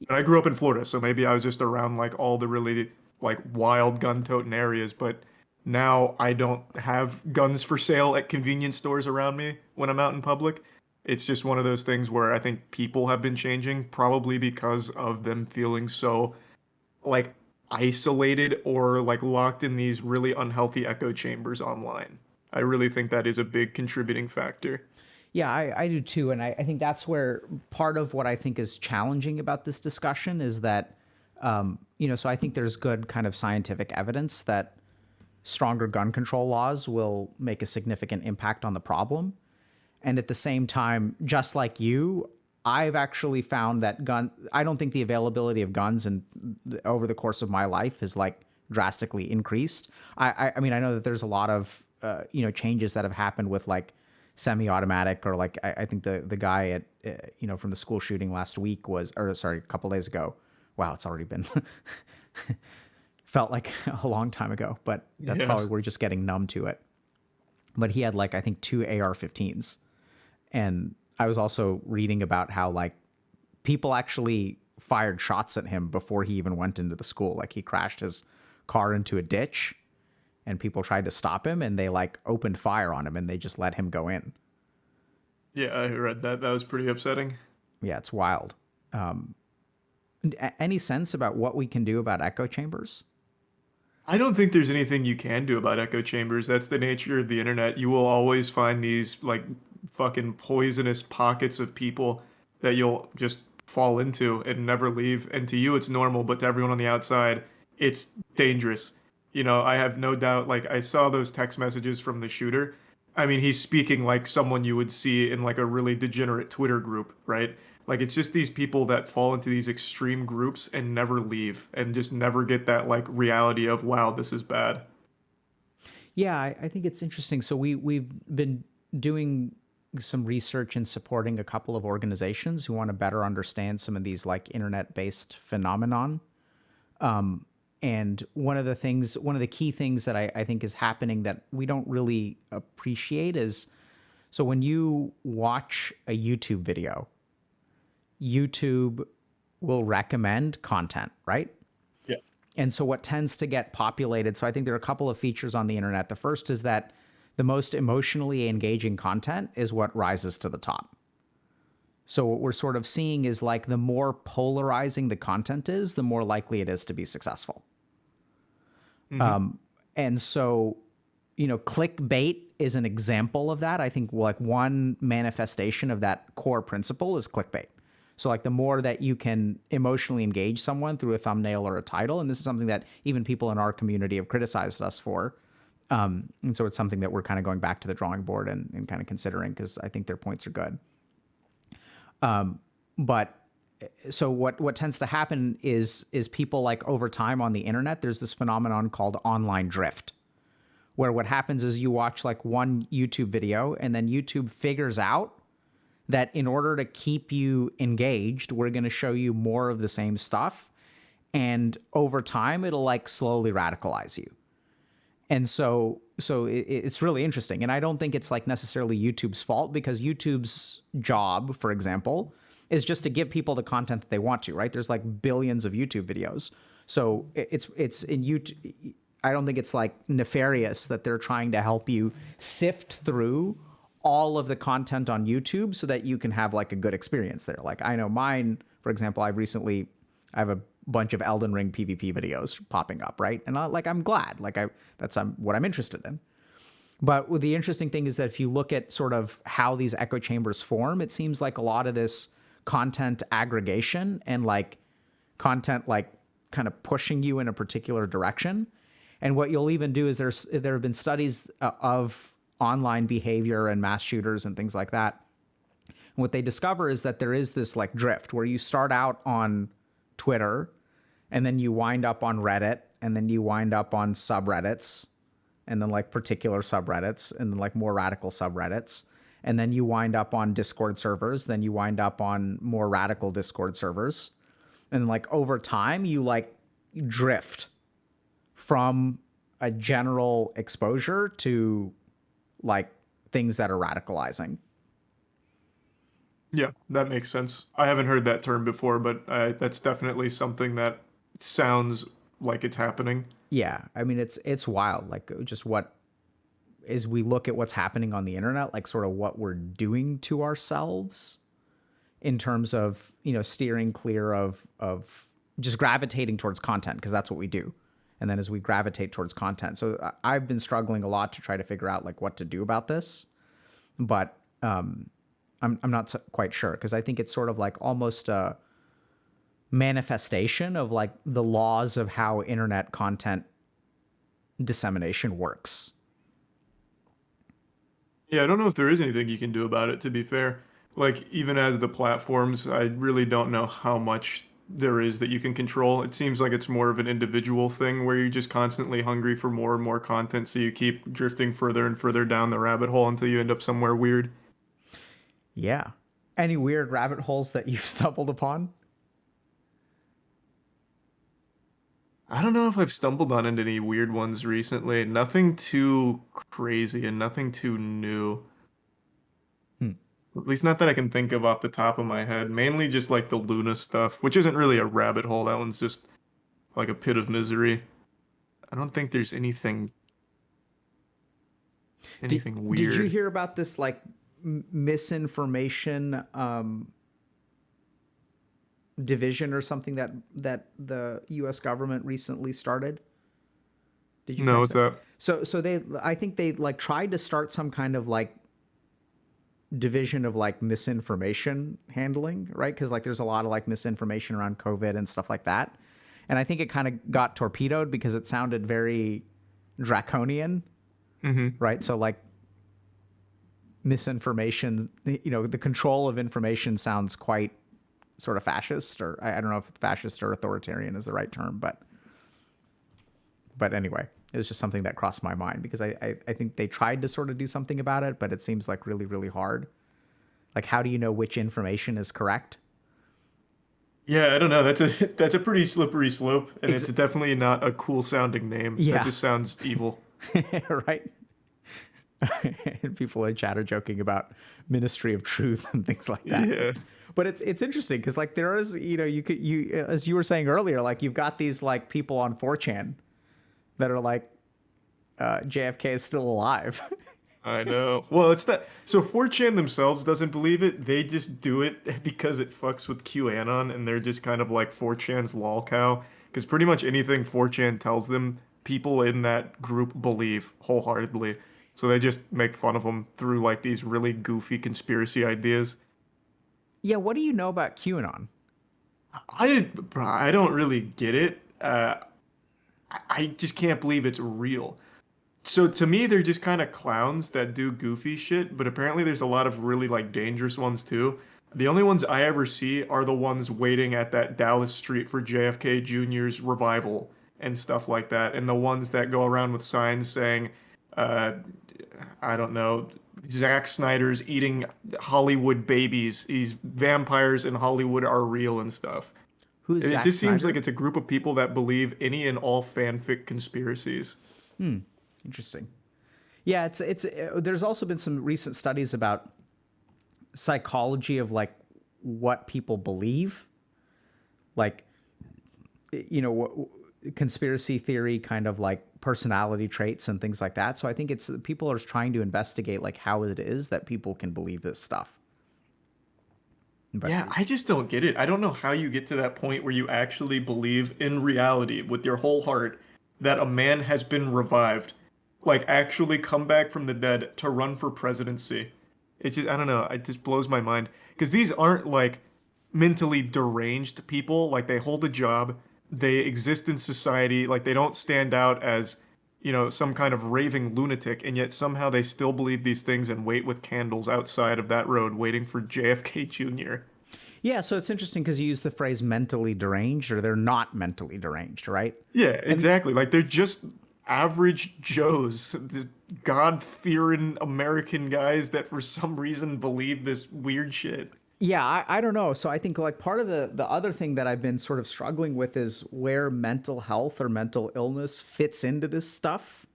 And I grew up in Florida, so maybe I was just around like all the really like wild gun-toting areas, but now I don't have guns for sale at convenience stores around me when I'm out in public. It's just one of those things where I think people have been changing, probably because of them feeling so like isolated or like locked in these really unhealthy echo chambers online. I really think that is a big contributing factor. Yeah, I do too. And I think that's where part of what I think is challenging about this discussion is that, so I think there's good kind of scientific evidence that stronger gun control laws will make a significant impact on the problem. And at the same time, just like you, I've actually found that I don't think the availability of guns over the course of my life is like drastically increased. I mean, I know that there's a lot of, changes that have happened with like semi-automatic or like, I think the guy at, from the school shooting last week a couple days ago. Wow. It's already been felt like a long time ago, but that's probably we're just getting numb to it. But he had like, I think 2 AR-15s. And I was also reading about how like people actually fired shots at him before he even went into the school. Like he crashed his car into a ditch and people tried to stop him and they like opened fire on him and they just let him go in. Yeah, I read that. That was pretty upsetting. Yeah, it's wild. Any sense about what we can do about echo chambers? I don't think there's anything you can do about echo chambers. That's the nature of the internet. You will always find these like fucking poisonous pockets of people that you'll just fall into and never leave. And to you, it's normal, but to everyone on the outside, it's dangerous. I have no doubt, like, I saw those text messages from the shooter. I mean, he's speaking like someone you would see in like a really degenerate Twitter group, right? Like, it's just these people that fall into these extreme groups and never leave and just never get that like reality of, wow, this is bad. Yeah, I think it's interesting. So we've been doing some research and supporting a couple of organizations who want to better understand some of these like internet-based phenomenon. And one of the key things that I think is happening that we don't really appreciate is, so when you watch a YouTube video, YouTube will recommend content, right? Yeah. And so what tends to get populated, so I think there are a couple of features on the internet. The first is that the most emotionally engaging content is what rises to the top. So what we're sort of seeing is like the more polarizing the content is, the more likely it is to be successful. And so, clickbait is an example of that. I think like one manifestation of that core principle is clickbait. So like the more that you can emotionally engage someone through a thumbnail or a title, and this is something that even people in our community have criticized us for. And so it's something that we're kind of going back to the drawing board and kind of considering because I think their points are good. But so what tends to happen is people like over time on the internet, there's this phenomenon called online drift. where what happens is you watch like one YouTube video and then YouTube figures out that in order to keep you engaged, we're going to show you more of the same stuff. And over time, it'll like slowly radicalize you. And so it's really interesting. And I don't think it's like necessarily YouTube's fault, because YouTube's job, for example, is just to give people the content that they want to, right? There's like billions of YouTube videos. So it's in YouTube. I don't think it's like nefarious that they're trying to help you sift through all of the content on YouTube so that you can have like a good experience there. Like I know mine, for example, I have a bunch of Elden Ring PvP videos popping up, right? And I'm glad, that's what I'm interested in. But the interesting thing is that if you look at sort of how these echo chambers form, it seems like a lot of this content aggregation and like content like kind of pushing you in a particular direction. And what you'll even do is there have been studies of online behavior and mass shooters and things like that. And what they discover is that there is this like drift where you start out on Twitter and then you wind up on Reddit and then you wind up on subreddits and then like particular subreddits and then like more radical subreddits. And then you wind up on Discord servers. Then you wind up on more radical Discord servers. And like over time, you like drift from a general exposure to like things that are radicalizing. Yeah, that makes sense. I haven't heard that term before, but that's definitely something that sounds like it's happening. Yeah, I mean it's wild. Like just what is we look at what's happening on the internet, like sort of what we're doing to ourselves in terms of, steering clear of just gravitating towards content, because that's what we do. And then as we gravitate towards content. So I've been struggling a lot to try to figure out like what to do about this. But I'm not quite sure, because I think it's sort of like almost a manifestation of like the laws of how internet content dissemination works. Yeah, I don't know if there is anything you can do about it, to be fair. Like, even as the platforms, I really don't know how much there is that you can control. It seems like it's more of an individual thing where you're just constantly hungry for more and more content, so you keep drifting further and further down the rabbit hole until you end up somewhere weird. Yeah. Any weird rabbit holes that you've stumbled upon? I don't know if I've stumbled on any weird ones recently. Nothing too crazy and nothing too new. Hmm. At least not that I can think of off the top of my head. Mainly just like the Luna stuff, which isn't really a rabbit hole. That one's just like a pit of misery. I don't think there's anything weird. Did you hear about this like misinformation division or something that the U.S. government recently started? Did you? No, what's that? I think they like tried to start some kind of like division of like misinformation handling, right? Because like there's a lot of like misinformation around COVID and stuff like that, and I think it kind of got torpedoed because it sounded very draconian, right? So like misinformation, the control of information sounds quite sort of fascist, or I don't know if fascist or authoritarian is the right term, but anyway, it was just something that crossed my mind because I think they tried to sort of do something about it, but it seems like really, really hard. Like, how do you know which information is correct? Yeah, I don't know. That's a pretty slippery slope, and it's definitely not a cool sounding name. Yeah. That just sounds evil. Right? And people in chat are joking about Ministry of Truth and things like that. Yeah. But it's interesting because like there is, you as you were saying earlier, like you've got these like people on 4chan that are like JFK is still alive. I know. Well, it's that. So 4chan themselves doesn't believe it. They just do it because it fucks with QAnon, and they're just kind of like 4chan's lol cow. Because pretty much anything 4chan tells them, people in that group believe wholeheartedly. So they just make fun of them through like these really goofy conspiracy ideas. Yeah, what do you know about QAnon? I don't really get it. I just can't believe it's real. So to me, they're just kind of clowns that do goofy shit, but apparently there's a lot of really like dangerous ones too. The only ones I ever see are the ones waiting at that Dallas Street for JFK Jr.'s revival and stuff like that, and the ones that go around with signs saying, uh, I don't know, Zack Snyder's eating Hollywood babies. These vampires in Hollywood are real and stuff. Who's It Zack just seems like Snyder? it's a group of people that believe any and all fanfic conspiracies. Interesting. Yeah, there's also been some recent studies about psychology of like what people believe, like conspiracy theory kind of like personality traits and things like that. So I think it's people are trying to investigate like how it is that people can believe this stuff. But Yeah, I just don't get it. I don't know how you get to that point where you actually believe in reality with your whole heart that a man has been revived, like actually come back from the dead to run for presidency. It's just, I don't know, it just blows my mind. Because these aren't like mentally deranged people, like they hold a job, they exist in society, like they don't stand out as, some kind of raving lunatic, and yet somehow they still believe these things and wait with candles outside of that road waiting for JFK Jr. yeah, so it's interesting because you use the phrase mentally deranged, or they're not mentally deranged, right? Yeah, And exactly. Like they're just average Joes, the God-fearing American guys that for some reason believe this weird shit. yeah, I don't know. So I think like part of the other thing that I've been sort of struggling with is where mental health or mental illness fits into this stuff,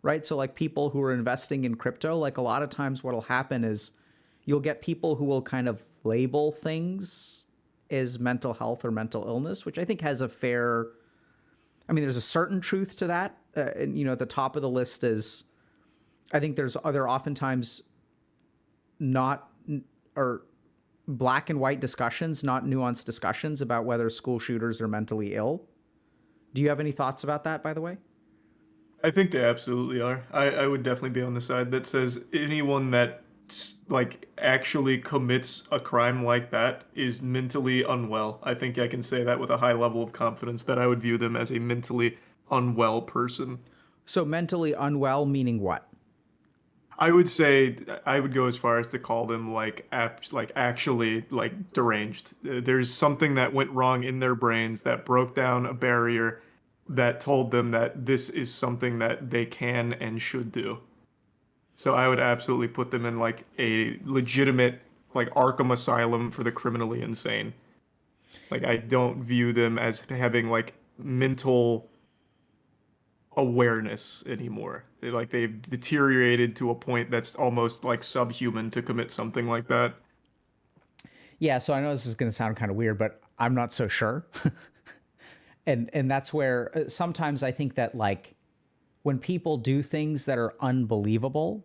right? So like people who are investing in crypto, like a lot of times what'll happen is you'll get people who will kind of label things as mental health or mental illness, which I think has a fair, I mean, there's a certain truth to that. And at the top of the list is, I think there's other oftentimes not or black and white discussions, not nuanced discussions about whether school shooters are mentally ill. Do you have any thoughts about that, by the way? I think they absolutely are. I would definitely be on the side that says anyone that like actually commits a crime like that is mentally unwell. I think I can say that with a high level of confidence that I would view them as a mentally unwell person. So mentally unwell meaning what? I would say I would go as far as to call them like actually like deranged. There's something that went wrong in their brains that broke down a barrier that told them that this is something that they can and should do. So I would absolutely put them in like a legitimate like Arkham Asylum for the criminally insane. Like I don't view them as having like mental awareness anymore. They've deteriorated to a point that's almost like subhuman to commit something like that. Yeah, so I know this is going to sound kind of weird, but I'm not so sure. And that's where sometimes I think that like when people do things that are unbelievable,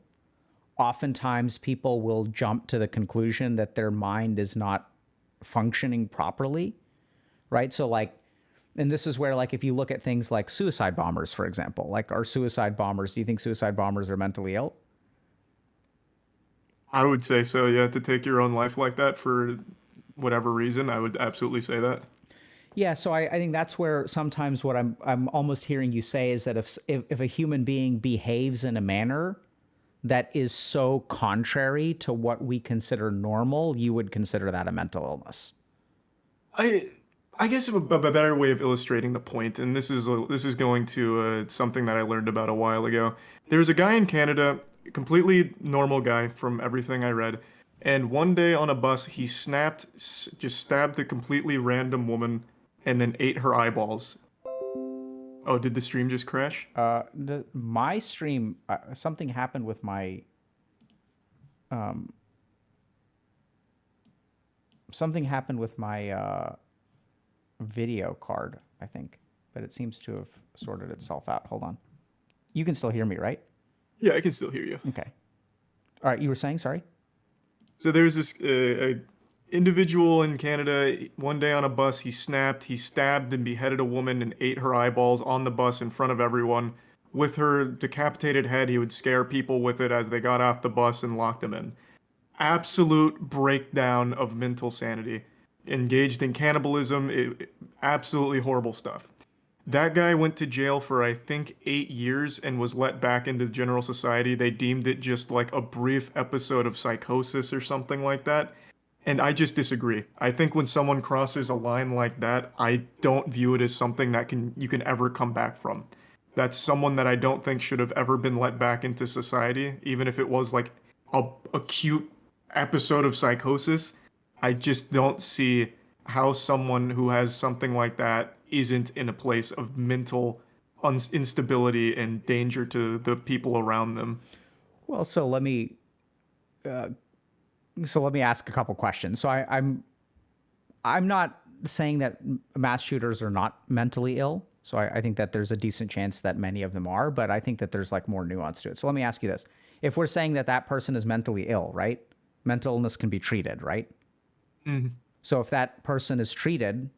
oftentimes people will jump to the conclusion that their mind is not functioning properly, right? So like, and this is where like if you look at things like suicide bombers, for example, like are suicide bombers, do you think suicide bombers are mentally ill? I would say so, yeah, to take your own life like that for whatever reason, I would absolutely say that. Yeah, so I think that's where sometimes what I'm almost hearing you say is that if a human being behaves in a manner that is so contrary to what we consider normal, you would consider that a mental illness. I I guess a better way of illustrating the point, and this is going to something that I learned about a while ago. There's a guy in Canada, completely normal guy from everything I read, and one day on a bus he just stabbed a completely random woman, and then ate her eyeballs. Oh, did the stream just crash? My stream, something happened with my something happened with my video card, I think, but it seems to have sorted itself out. Hold on. You can still hear me, right? Yeah, I can still hear you. Okay. All right. You were saying, sorry? So there's this individual in Canada. One day on a bus, he stabbed and beheaded a woman and ate her eyeballs on the bus in front of everyone. With her decapitated head, he would scare people with it as they got off the bus and locked them in. Absolute breakdown of mental sanity. Engaged in cannibalism, absolutely horrible stuff. That guy went to jail for, I think, 8 years and was let back into general society. They deemed it just like a brief episode of psychosis or something like that. And I just disagree. I think when someone crosses a line like that, I don't view it as something that you can ever come back from. That's someone that I don't think should have ever been let back into society, even if it was like a acute episode of psychosis. I just don't see how someone who has something like that isn't in a place of mental instability and danger to the people around them. Well, so let me ask a couple questions. So I'm not saying that mass shooters are not mentally ill. So I think that there's a decent chance that many of them are, but I think that there's like more nuance to it. So let me ask you this. If we're saying that that person is mentally ill, right? Mental illness can be treated, right? Mhm. So if that person is treated,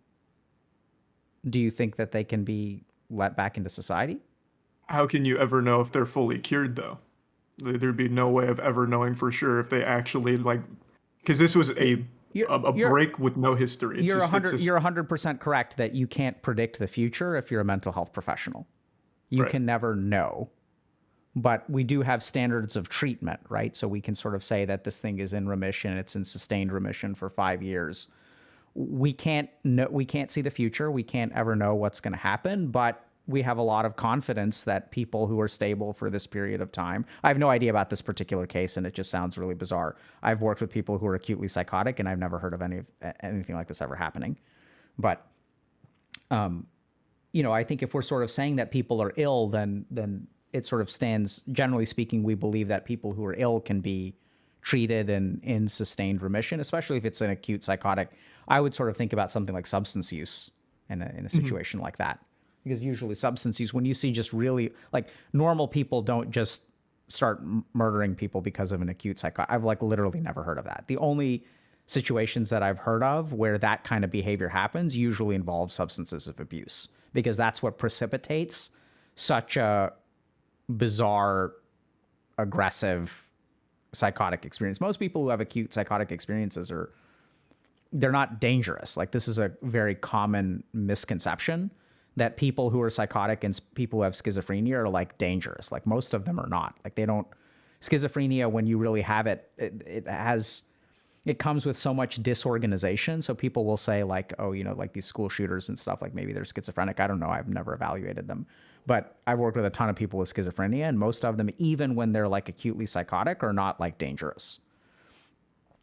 do you think that they can be let back into society? How can you ever know if they're fully cured, though? There'd be no way of ever knowing for sure if they actually like, because this was You're a you're break with no history. It's you're just it's just 100% correct that you can't predict the future if you're a mental health professional. You right. can never know. But we do have standards of treatment, right? So we can sort of say that this thing is in remission, it's in sustained remission for 5 years. We can't know, we can't see the future. We can't ever know what's going to happen, but we have a lot of confidence that people who are stable for this period of time. I have no idea about this particular case, and it just sounds really bizarre. I've worked with people who are acutely psychotic, and I've never heard of anything like this ever happening. But I think if we're sort of saying that people are ill, then it sort of stands. Generally speaking, we believe that people who are ill can be treated and in sustained remission, especially if it's an acute psychotic. I would sort of think about something like substance use in a situation like that, because usually substance use, when you see just really like normal people don't just start murdering people because of an acute psychotic. I've like literally never heard of that. The only situations that I've heard of where that kind of behavior happens usually involve substances of abuse, because that's what precipitates such a bizarre, aggressive, psychotic experience. Most people who have acute psychotic experiences they're not dangerous. Like, this is a very common misconception that people who are psychotic and people who have schizophrenia are like dangerous. Like, most of them are not. Like, they don't. Schizophrenia, when you really have it, it comes with so much disorganization. So people will say like, oh, like these school shooters and stuff, like maybe they're schizophrenic. I don't know. I've never evaluated them. But I've worked with a ton of people with schizophrenia, and most of them, even when they're like acutely psychotic, are not like dangerous.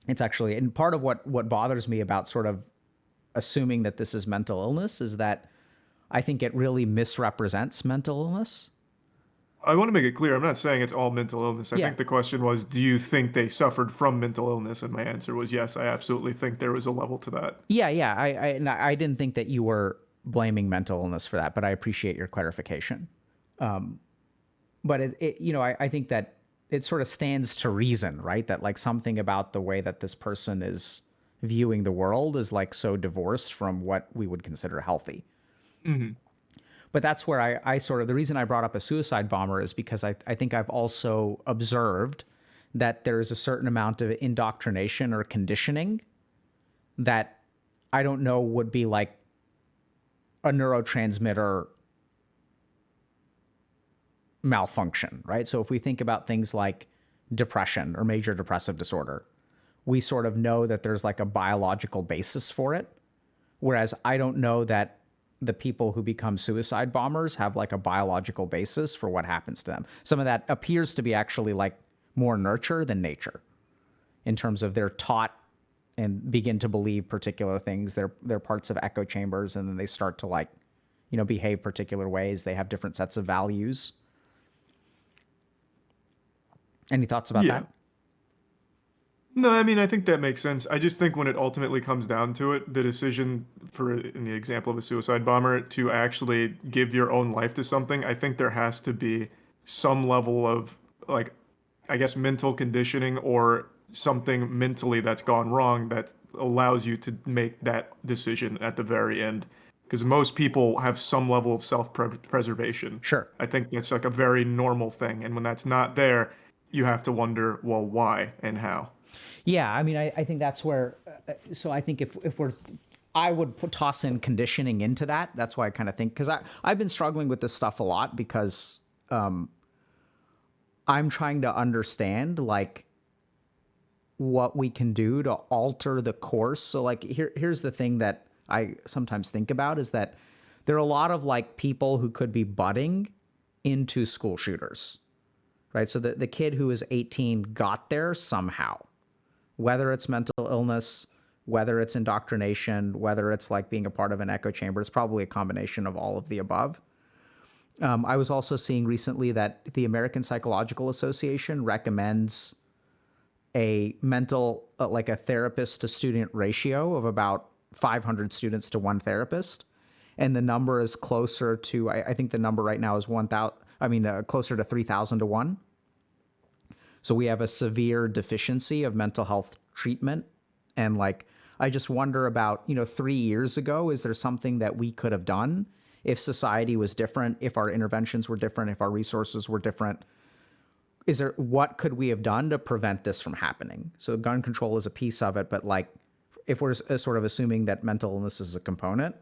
It's actually, and part of what bothers me about sort of assuming that this is mental illness is that I think it really misrepresents mental illness. I want to make it clear, I'm not saying it's all mental illness. I Yeah. think the question was, do you think they suffered from mental illness? And my answer was yes, I absolutely think there was a level to that. Yeah, yeah. I didn't think that you were blaming mental illness for that, but I appreciate your clarification. But I think that it sort of stands to reason, right? That like something about the way that this person is viewing the world is like so divorced from what we would consider healthy. But that's where I sort of, the reason I brought up a suicide bomber is because I think I've also observed that there is a certain amount of indoctrination or conditioning that I don't know would be like a neurotransmitter malfunction, right? So if we think about things like depression or major depressive disorder, we sort of know that there's like a biological basis for it. Whereas I don't know that the people who become suicide bombers have like a biological basis for what happens to them. Some of that appears to be actually like more nurture than nature, in terms of they're taught and begin to believe particular things. They're parts of echo chambers, and then they start to like, behave particular ways. They have different sets of values. Any thoughts about Yeah. that? No, I mean, I think that makes sense. I just think when it ultimately comes down to it, the decision for, in the example of a suicide bomber, to actually give your own life to something, I think there has to be some level of, like, I guess, mental conditioning or something mentally that's gone wrong that allows you to make that decision at the very end. Because most people have some level of self-preservation. Sure. I think that's like a very normal thing. And when that's not there, you have to wonder, well, why and how? Yeah, I mean, I think that's where. So I think if we're, I would toss in conditioning into that. That's why I kind of think, because I've been struggling with this stuff a lot because I'm trying to understand like what we can do to alter the course. So like here's the thing that I sometimes think about is that there are a lot of like people who could be budding into school shooters, right? So the kid who is 18 got there somehow, whether it's mental illness, whether it's indoctrination, whether it's like being a part of an echo chamber. It's probably a combination of all of the above. I was also seeing recently that the American Psychological Association recommends a mental, like a therapist to student ratio of about 500 students to one therapist. And the number is closer to, I think the number right now is 1,000, closer to 3,000 to 1. So we have a severe deficiency of mental health treatment. And like, I just wonder about, 3 years ago, is there something that we could have done if society was different, if our interventions were different, if our resources were different? What could we have done to prevent this from happening? So gun control is a piece of it, but like, if we're sort of assuming that mental illness is a component,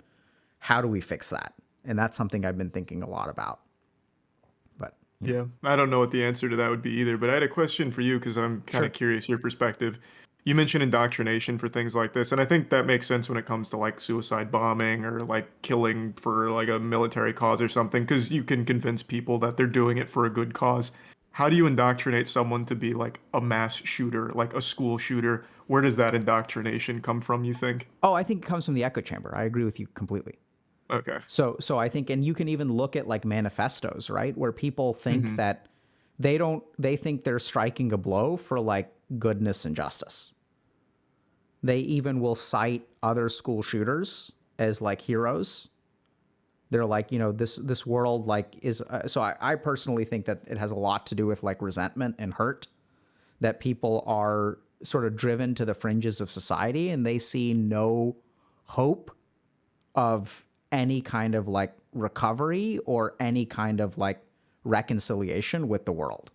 how do we fix that? And that's something I've been thinking a lot about. But yeah, I don't know what the answer to that would be either, but I had a question for you because I'm kind of curious your perspective. You mentioned indoctrination for things like this, and I think that makes sense when it comes to like suicide bombing or like killing for like a military cause or something, because you can convince people that they're doing it for a good cause. How do you indoctrinate someone to be like a mass shooter, like a school shooter? Where does that indoctrination come from, you think? Oh, I think it comes from the echo chamber. I agree with you completely. Okay. So I think, and you can even look at like manifestos, right? Where people think that they think they're striking a blow for like goodness and justice. They even will cite other school shooters as like heroes. They're like, this world like is, so I personally think that it has a lot to do with like resentment and hurt, that people are sort of driven to the fringes of society and they see no hope of any kind of like recovery or any kind of like reconciliation with the world.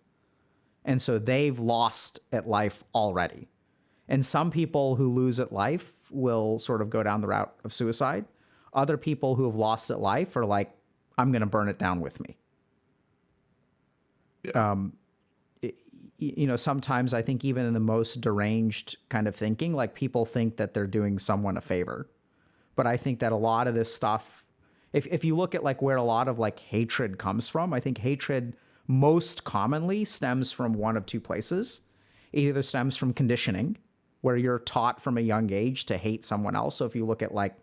And so they've lost at life already. And some people who lose at life will sort of go down the route of suicide. Other people who have lost at life are like, I'm going to burn it down with me. Yeah. Sometimes I think even in the most deranged kind of thinking, like people think that they're doing someone a favor. But I think that a lot of this stuff, if you look at like where a lot of like hatred comes from, I think hatred most commonly stems from one of two places. It either stems from conditioning, where you're taught from a young age to hate someone else. So if you look at like,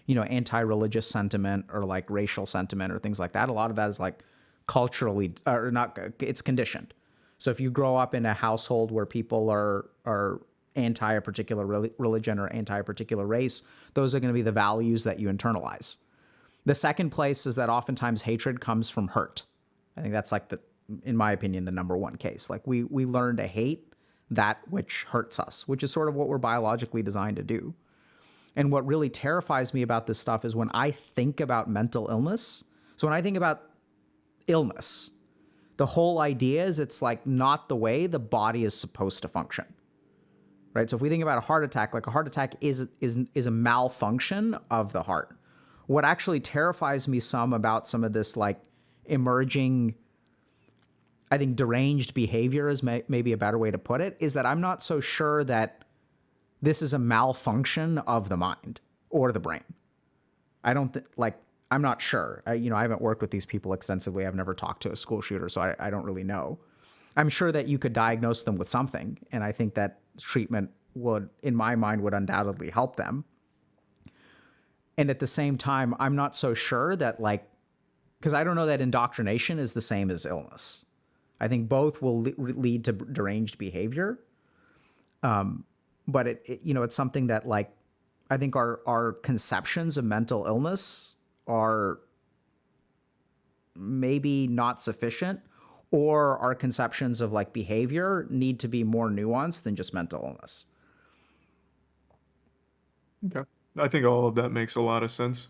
anti-religious sentiment or like racial sentiment or things like that, a lot of that is like culturally, or not, it's conditioned. So if you grow up in a household where people are anti a particular religion or anti a particular race, those are going to be the values that you internalize. The second place is that oftentimes hatred comes from hurt. I think that's like in my opinion, the number one case. Like we learn to hate that which hurts us, which is sort of what we're biologically designed to do. And what really terrifies me about this stuff is when I think about mental illness. So when I think about illness, the whole idea is it's like not the way the body is supposed to function. Right? So if we think about a heart attack, like a heart attack is a malfunction of the heart. What actually terrifies me some about some of this like emerging, I think deranged behavior is maybe a better way to put it, is that I'm not so sure that this is a malfunction of the mind or the brain. I don't I'm not sure. I haven't worked with these people extensively. I've never talked to a school shooter, so I don't really know. I'm sure that you could diagnose them with something, and I think that treatment would, in my mind, would undoubtedly help them. And at the same time, I'm not so sure that because I don't know that indoctrination is the same as illness. I think both will lead to deranged behavior. But it's something that I think our conceptions of mental illness are maybe not sufficient, or our conceptions of behavior need to be more nuanced than just mental illness. Okay. I think all of that makes a lot of sense.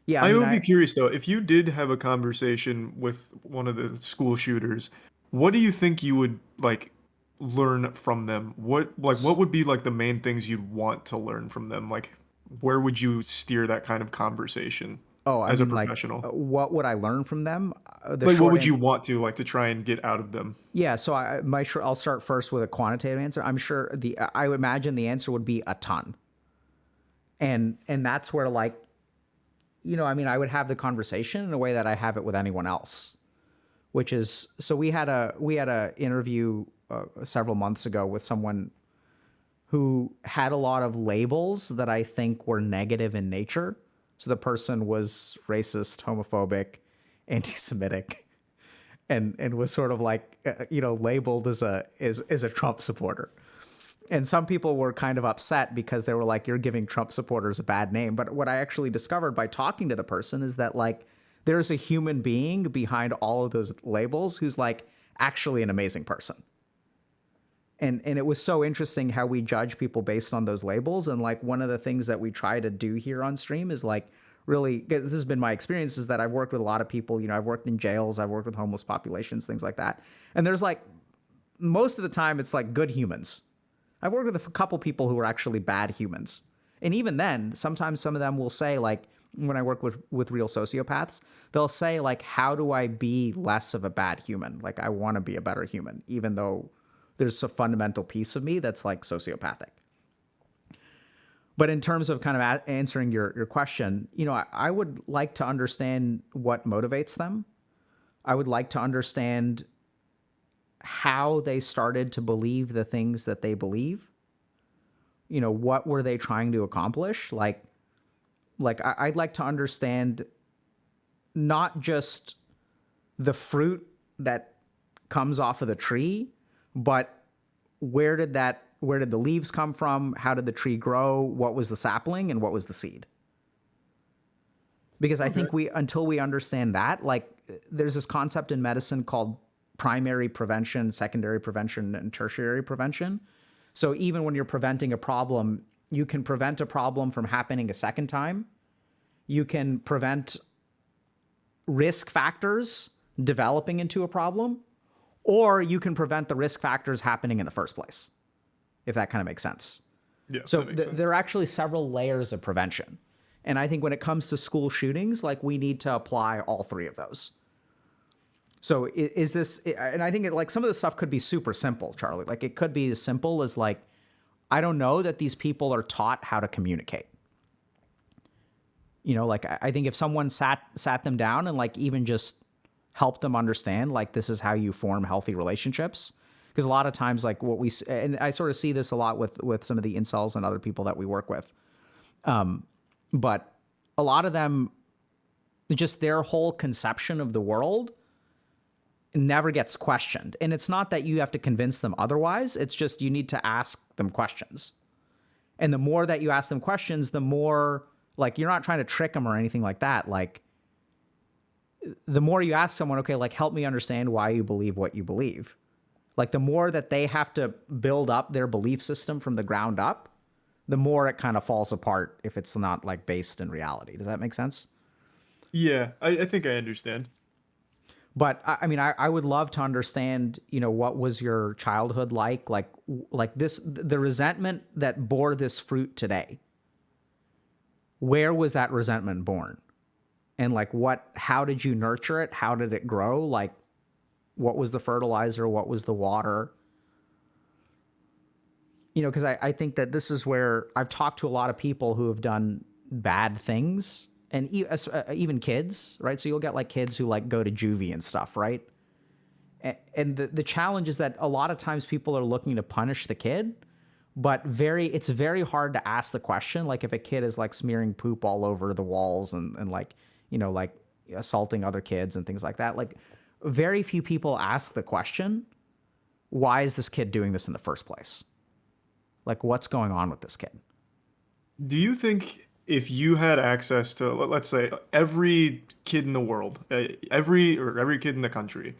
Yeah, I would be curious though, if you did have a conversation with one of the school shooters, what do you think you would learn from them? What would be the main things you'd want to learn from them? Where would you steer that kind of conversation as a professional? What would I learn from them? What would you want to try and get out of them? Yeah, so I'll start first with a quantitative answer. I'm sure I would imagine the answer would be a ton. And that's where I mean, I would have the conversation in a way that I have it with anyone else, which is, so we had a interview several months ago with someone who had a lot of labels that I think were negative in nature. So the person was racist, homophobic, anti-Semitic, and was sort of like, labeled as a Trump supporter. And some people were kind of upset because they were like, you're giving Trump supporters a bad name. But what I actually discovered by talking to the person is that, like, there's a human being behind all of those labels who's, like, actually an amazing person. And it was so interesting how we judge people based on those labels. And, like, one of the things that we try to do here on stream is, like, really, this has been my experience, is that I've worked with a lot of people. I've worked in jails, I've worked with homeless populations, things like that. And there's, like, most of the time it's like good humans. I've worked with a couple people who are actually bad humans. And even then, sometimes some of them will say, like, when I work with real sociopaths, they'll say, like, how do I be less of a bad human? Like, I want to be a better human, even though there's a fundamental piece of me that's, like, sociopathic. But in terms of kind of answering your question, I would like to understand what motivates them. I would like to understand how they started to believe the things that they believe. What were they trying to accomplish? Like I'd like to understand not just the fruit that comes off of the tree, but where did the leaves come from? How did the tree grow? What was the sapling and what was the seed? Because I think until we understand that, like, there's this concept in medicine called primary prevention, secondary prevention, and tertiary prevention. So even when you're preventing a problem, you can prevent a problem from happening a second time. You can prevent risk factors developing into a problem, or you can prevent the risk factors happening in the first place, if that kind of makes sense. Yeah. So there are actually several layers of prevention. And I think when it comes to school shootings, like, we need to apply all three of those. So is this, and I think like some of the stuff could be super simple, Charlie. Like, it could be as simple as, like, I don't know that these people are taught how to communicate. Like, I think if someone sat them down and, like, even just helped them understand, like, this is how you form healthy relationships. Because a lot of times, like, and I sort of see this a lot with some of the incels and other people that we work with. But a lot of them, just their whole conception of the world never gets questioned. And it's not that you have to convince them otherwise. It's just you need to ask them questions. And the more that you ask them questions, the more, like, you're not trying to trick them or anything like that. Like, the more you ask someone, okay, like, help me understand why you believe what you believe. Like, the more that they have to build up their belief system from the ground up, the more it kind of falls apart if it's not, like, based in reality. Does that make sense? Yeah, I think I understand. But I mean, I would love to understand, what was your childhood like this, the resentment that bore this fruit today. Where was that resentment born? And, like, how did you nurture it? How did it grow? Like, what was the fertilizer? What was the water? Because I think that this is where I've talked to a lot of people who have done bad things, and even kids, right? So you'll get, like, kids who, like, go to juvie and stuff, right? And the challenge is that a lot of times people are looking to punish the kid, but it's very hard to ask the question. Like, if a kid is, like, smearing poop all over the walls and like, like, assaulting other kids and things like that, like, very few people ask the question, why is this kid doing this in the first place? Like, what's going on with this kid? Do you think if you had access to, let's say, every kid in the world, every kid in the country,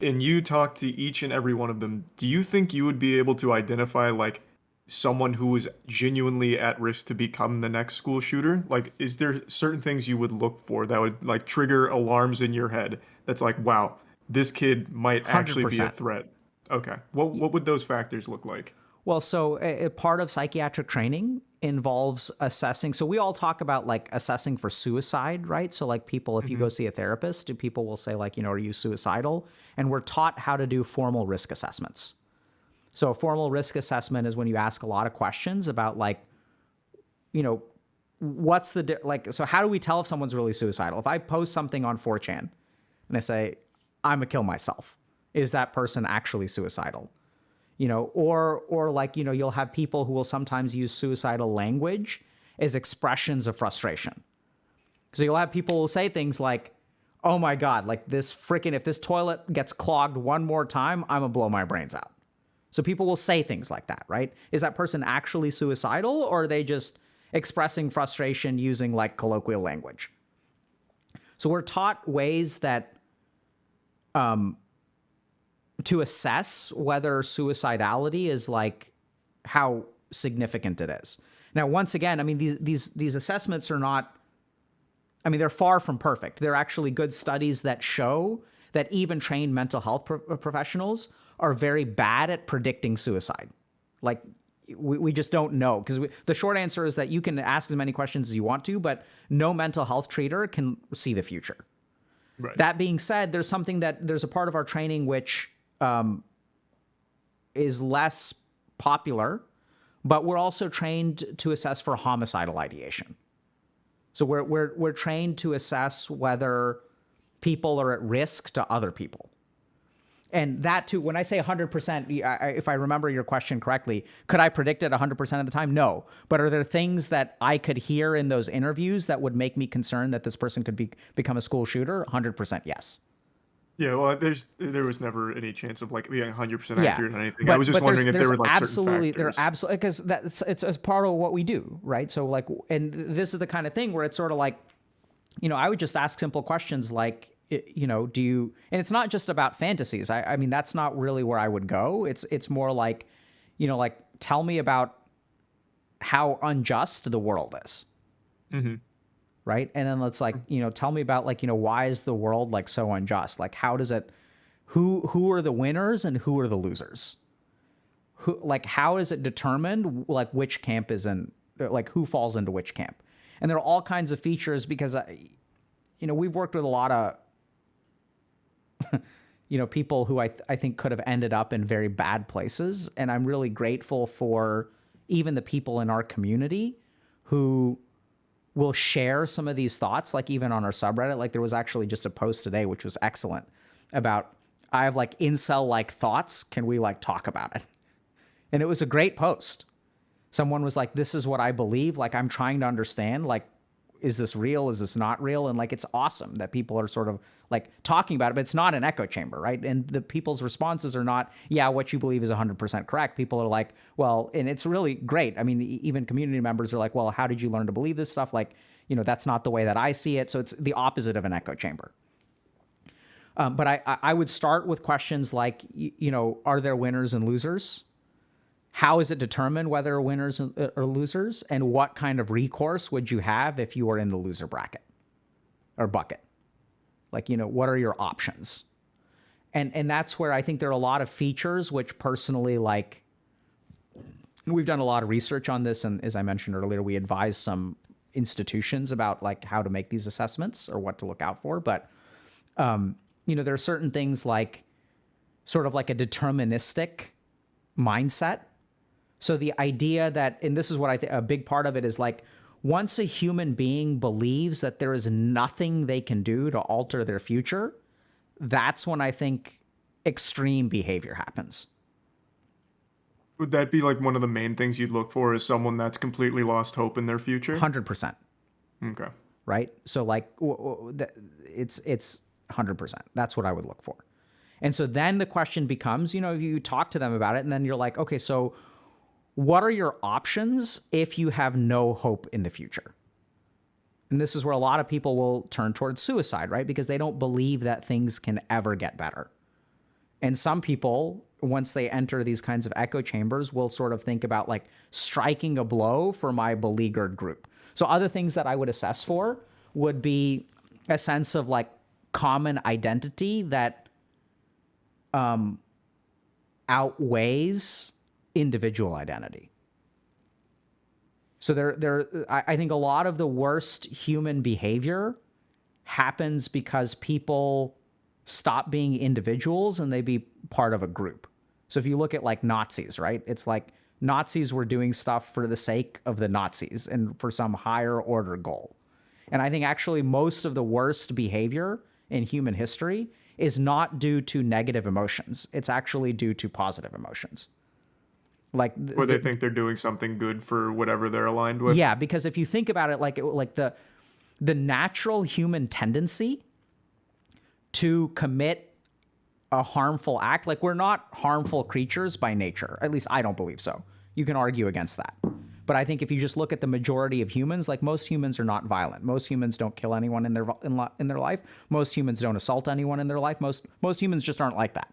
and you talk to each and every one of them, do you think you would be able to identify, like, someone who is genuinely at risk to become the next school shooter? Like, is there certain things you would look for that would, like, trigger alarms in your head that's like, wow, this kid might actually be a 100%. threat? Okay. What would those factors look like? Well, so a part of psychiatric training involves assessing. So we all talk about, like, assessing for suicide, right? So, like, people, if you go see a therapist, people will say, like, are you suicidal? And we're taught how to do formal risk assessments. So a formal risk assessment is when you ask a lot of questions about, like, what's the like? So how do we tell if someone's really suicidal? If I post something on 4chan and I say I'm gonna kill myself, is that person actually suicidal? You know, or like, you know, you'll have people who will sometimes use suicidal language as expressions of frustration. So you'll have people who will say things like, oh my God, like this freaking, if this toilet gets clogged one more time, I'm gonna blow my brains out. So people will say things like that, right? Is that person actually suicidal, or are they just expressing frustration using like colloquial language? So we're taught ways that to assess whether suicidality is like how significant it is. Now, once again, I mean, these assessments are not, I mean, they're far from perfect. There are actually good studies that show that even trained mental health professionals are very bad at predicting suicide. Like, we just don't know, because the short answer is that you can ask as many questions as you want to, but no mental health treater can see the future. Right. That being said, there's a part of our training which is less popular, but we're also trained to assess for homicidal ideation. So we're trained to assess whether people are at risk to other people. And that too, when I say 100%, if I remember your question correctly, could I predict it 100% of the time? No. But are there things that I could hear in those interviews that would make me concerned that this person could become a school shooter? 100% yes. Yeah, well, there was never any chance of like being 100% Yeah. accurate on anything. I was just wondering if there were like certain factors. There absolutely, because it's part of what we do, right? So like, and this is the kind of thing where it's sort of like, you know, I would just ask simple questions like, you know, do you, and it's not just about fantasies. I mean, that's not really where I would go. It's more like, you know, like, tell me about how unjust the world is. Mm-hmm. Right. And then let's like, you know, tell me about like, you know, why is the world like so unjust? Like, how does it, who are the winners and who are the losers? Who, like, how is it determined, like, which camp is in, like, who falls into which camp? And there are all kinds of features because, you know, we've worked with a lot of, you know, people who I think could have ended up in very bad places. And I'm really grateful for even the people in our community who will share some of these thoughts, like even on our subreddit. Like, there was actually just a post today, which was excellent, about, I have like incel-like thoughts. Can we like talk about it? And it was a great post. Someone was like, this is what I believe. Like, I'm trying to understand, like, is this real? Is this not real? And like, it's awesome that people are sort of like talking about it, but it's not an echo chamber, right? And the people's responses are not, yeah, what you believe is 100% correct. People are like, well, and it's really great. I mean, even community members are like, well, how did you learn to believe this stuff? Like, you know, that's not the way that I see it. So it's the opposite of an echo chamber. But I would start with questions like, you know, are there winners and losers? How is it determined whether winners or losers? And what kind of recourse would you have if you were in the loser bracket or bucket? Like, you know, what are your options? And that's where I think there are a lot of features which personally, like, we've done a lot of research on this. And as I mentioned earlier, we advise some institutions about like how to make these assessments or what to look out for. But, you know, there are certain things like sort of like a deterministic mindset. So the idea that, and this is what I think a big part of it is, like, once a human being believes that there is nothing they can do to alter their future, that's when I think extreme behavior happens. Would that be like one of the main things you'd look for, is someone that's completely lost hope in their future? 100%. Okay. Right? So like, it's 100%. That's what I would look for. And so then the question becomes, you know, you talk to them about it, and then you're like, okay, so what are your options if you have no hope in the future? And this is where a lot of people will turn towards suicide, right? Because they don't believe that things can ever get better. And some people, once they enter these kinds of echo chambers, will sort of think about like striking a blow for my beleaguered group. So other things that I would assess for would be a sense of like common identity that outweighs individual identity. So I think a lot of the worst human behavior happens because people stop being individuals and they be part of a group. So if you look at like Nazis, right? It's like Nazis were doing stuff for the sake of the Nazis and for some higher order goal. And I think actually most of the worst behavior in human history is not due to negative emotions. It's actually due to positive emotions. Like Or they think they're doing something good for whatever they're aligned with. yeah, because if you think about it, like the natural human tendency to commit a harmful act, like we're not harmful creatures by nature. At least I don't believe so. You can argue against that. But I think if you just look at the majority of humans, like most humans are not violent. Most humans don't kill anyone in their life. Most humans don't assault anyone in their life. Most humans just aren't like that.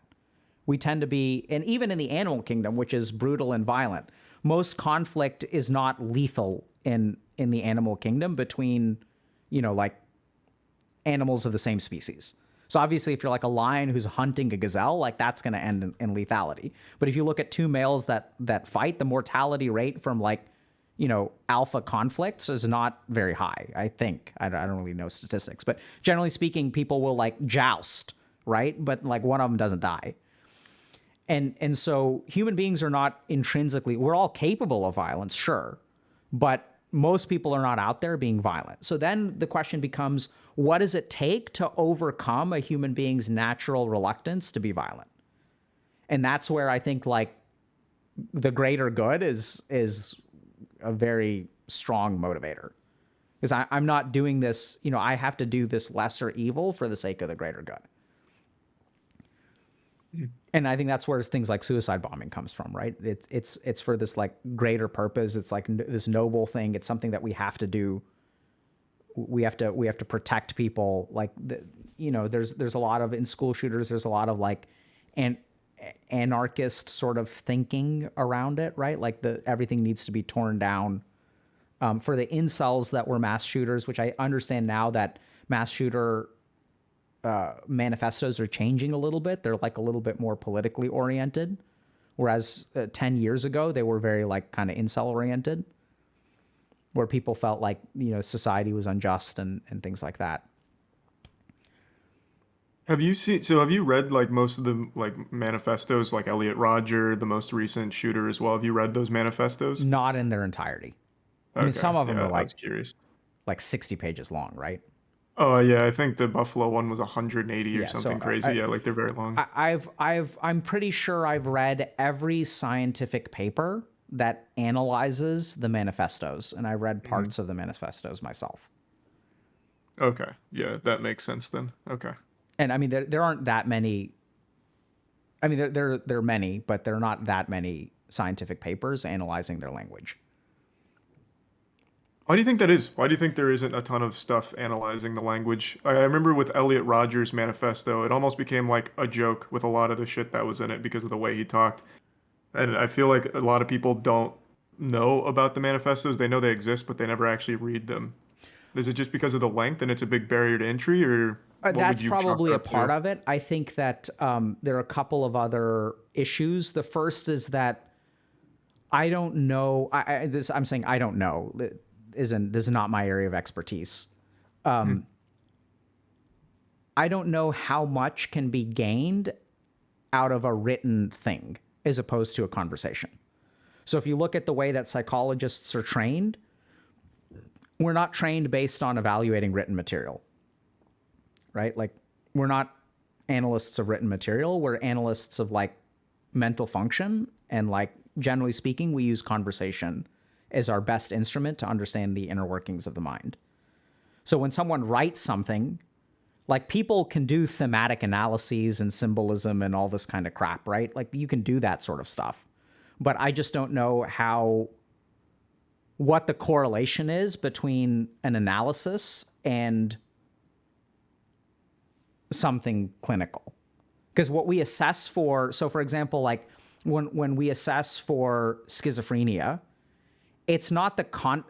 We tend to be, and even in the animal kingdom, which is brutal and violent, most conflict is not lethal in the animal kingdom between, like animals of the same species. So obviously, if you're like a lion who's hunting a gazelle, like that's going to end in lethality. But if you look at two males that fight, the mortality rate from like, alpha conflicts is not very high, I think. I don't really know statistics, but generally speaking, people will like joust, right? But like one of them doesn't die. And so human beings are not intrinsically, we're all capable of violence, sure, but most people are not out there being violent. So then the question becomes, what does it take to overcome a human being's natural reluctance to be violent? And that's where I think like the greater good is a very strong motivator. Because I'm not doing this, I have to do this lesser evil for the sake of the greater good. And I think that's where things like suicide bombing comes from, right? It's for this like greater purpose. It's like this noble thing. It's something that we have to do. We have to protect people. Like there's a lot of in school shooters. There's a lot of like anarchist sort of thinking around it, right? Like everything needs to be torn down. For the incels that were mass shooters, which I understand now that mass shooter manifestos are changing a little bit. They're like a little bit more politically oriented, whereas 10 years ago they were very like kind of incel oriented, where people felt like society was unjust and things like that. Have you read like most of the like manifestos, like Elliot Rodger, the most recent shooter as well? Have you read those manifestos? Not in their entirety. I mean, some of them are I was curious. like 60 pages long, right? Oh yeah, I think the Buffalo one was 180 or something so crazy. Yeah, like they're very long. I'm pretty sure I've read every scientific paper that analyzes the manifestos, and I read parts of the manifestos myself. Okay, yeah, that makes sense then. Okay. And I mean, there aren't that many. I mean, there are many, but there are not that many scientific papers analyzing their language. Why do you think that is? Why do you think there isn't a ton of stuff analyzing the language? I remember with Elliot Rodger's manifesto, it almost became like a joke with a lot of the shit that was in it because of the way he talked. And I feel like a lot of people don't know about the manifestos. They know they exist, but they never actually read them. Is it just because of the length and it's a big barrier to entry, or what that's would you chalk probably that a up to? part of it. I think that there are a couple of other issues. The first is that I don't know. I'm saying I don't know. This is not my area of expertise. I don't know how much can be gained out of a written thing as opposed to a conversation. So if you look at the way that psychologists are trained, we're not trained based on evaluating written material, right? Like we're not analysts of written material. We're analysts of like mental function. And like generally speaking, we use conversation as our best instrument to understand the inner workings of the mind. So when someone writes something, like people can do thematic analyses and symbolism and all this kind of crap, right? Like you can do that sort of stuff. But I just don't know what the correlation is between an analysis and something clinical. Because what we assess for, so for example, like when we assess for schizophrenia, it's not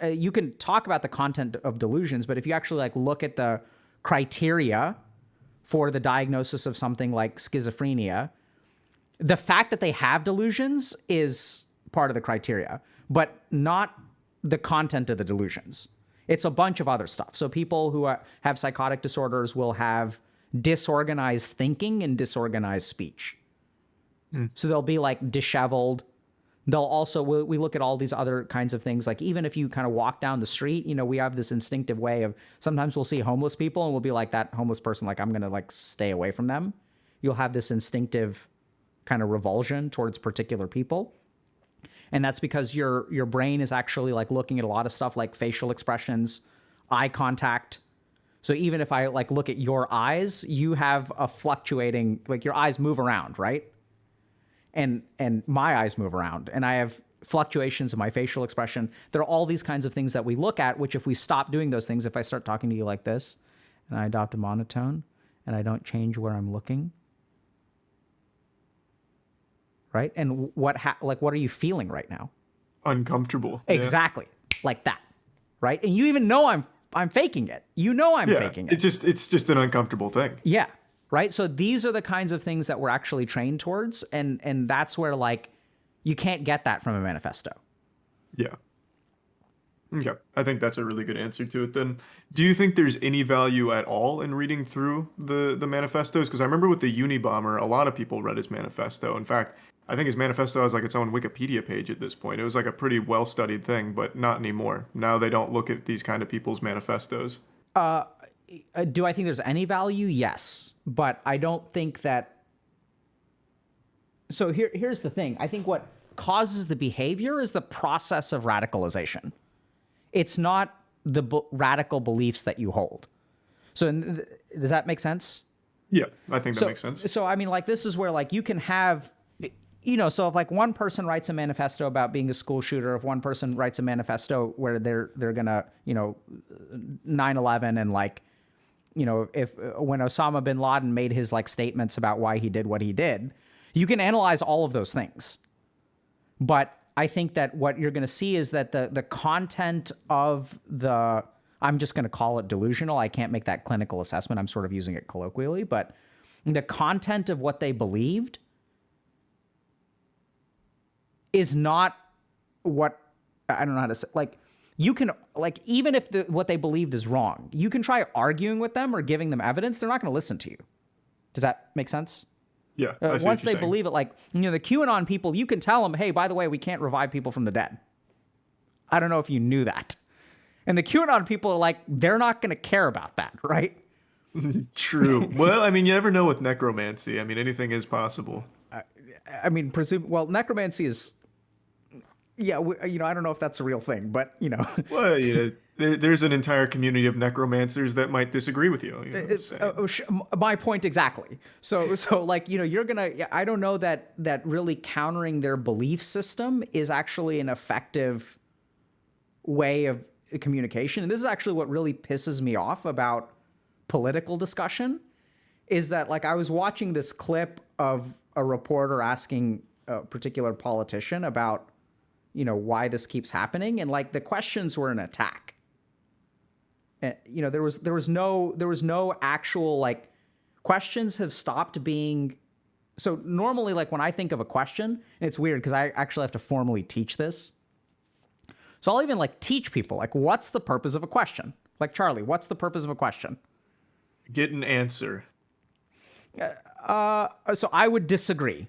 you can talk about the content of delusions, but if you actually like look at the criteria for the diagnosis of something like schizophrenia, the fact that they have delusions is part of the criteria, but not the content of the delusions. It's a bunch of other stuff. So people who have psychotic disorders will have disorganized thinking and disorganized speech. So they'll be like disheveled. They'll also, we look at all these other kinds of things. Like even if you kind of walk down the street, you know, we have this instinctive way of, sometimes we'll see homeless people and we'll be like, that homeless person, like I'm going to like stay away from them. You'll have this instinctive kind of revulsion towards particular people. And that's because your brain is actually like looking at a lot of stuff like facial expressions, eye contact. So even if I like look at your eyes, you have a fluctuating, like your eyes move around, right? And my eyes move around, and I have fluctuations in my facial expression. There are all these kinds of things that we look at, which if we stop doing those things, if I start talking to you like this, and I adopt a monotone, and I don't change where I'm looking, right? And what are you feeling right now? Uncomfortable. Exactly. Like that, right? And you even know I'm faking it. You know I'm faking it. It's just an uncomfortable thing. Yeah. Right. So these are the kinds of things that we're actually trained towards. And that's where like you can't get that from a manifesto. Yeah. Okay. I think that's a really good answer to it then. Do you think there's any value at all in reading through the manifestos? Because I remember with the Unabomber, a lot of people read his manifesto. In fact, I think his manifesto has like its own Wikipedia page at this point. It was like a pretty well-studied thing, but not anymore. Now they don't look at these kind of people's manifestos. Do I think there's any value? Yes. But I don't think that. So here's the thing. I think what causes the behavior is the process of radicalization. It's not the radical beliefs that you hold. So does that make sense? Yeah, I think that makes sense. So I mean, like this is where like you can have, you know, so if like one person writes a manifesto about being a school shooter, if one person writes a manifesto where they're gonna, you know, 9/11 and like, you know, if when Osama bin Laden made his like statements about why he did what he did, you can analyze all of those things. But I think that what you're going to see is that the content of the, I'm just going to call it delusional. I can't make that clinical assessment. I'm sort of using it colloquially, but the content of what they believed is not what, I don't know how to say, like, you can, like, even if what they believed is wrong, you can try arguing with them or giving them evidence. They're not going to listen to you. Does that make sense? Yeah. Once they believe it, like, you know, the QAnon people, you can tell them, hey, by the way, we can't revive people from the dead. I don't know if you knew that. And the QAnon people are like, they're not going to care about that, right? True. Well, I mean, you never know with necromancy. I mean, anything is possible. I mean, necromancy is, yeah, you know, I don't know if that's a real thing, but, you know. Well, you know, there's an entire community of necromancers that might disagree with you. My point exactly. So like, you know, you're going to, I don't know that really countering their belief system is actually an effective way of communication. And this is actually what really pisses me off about political discussion is that, like, I was watching this clip of a reporter asking a particular politician about, you know, why this keeps happening. And like the questions were an attack. And, you know, there was no actual, like, questions have stopped being. So normally, like, when I think of a question, and it's weird because I actually have to formally teach this. So I'll even like teach people, like, what's the purpose of a question? Like, Charlie, what's the purpose of a question? Get an answer. So I would disagree.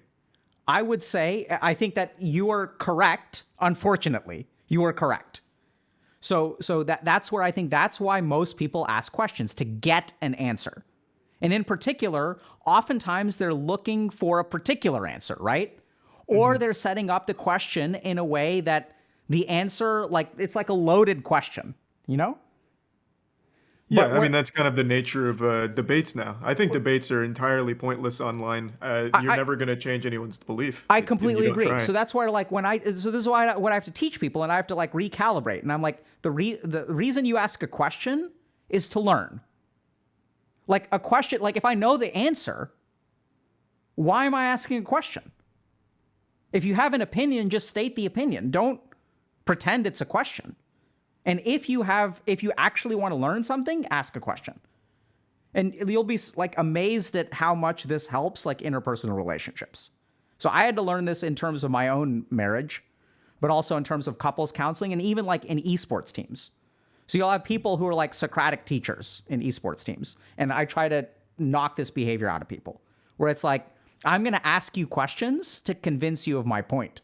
I would say, I think that you are correct. Unfortunately, you are correct. So that's where I think that's why most people ask questions, to get an answer. And in particular, oftentimes they're looking for a particular answer, right? Or they're setting up the question in a way that the answer, like, it's like a loaded question, you know? Yeah, I mean, that's kind of the nature of debates now. I think debates are entirely pointless online. You're never going to change anyone's belief. I completely agree. So that's why, like, so this is why what I have to teach people, and I have to, like, recalibrate. And I'm like, the reason you ask a question is to learn. Like, a question, like, if I know the answer, why am I asking a question? If you have an opinion, just state the opinion. Don't pretend it's a question. And if you actually want to learn something, ask a question. And you'll be, like, amazed at how much this helps, like, interpersonal relationships. So I had to learn this in terms of my own marriage, but also in terms of couples counseling and even, like, in esports teams. So you'll have people who are, like, Socratic teachers in esports teams. And I try to knock this behavior out of people, where it's like, I'm going to ask you questions to convince you of my point.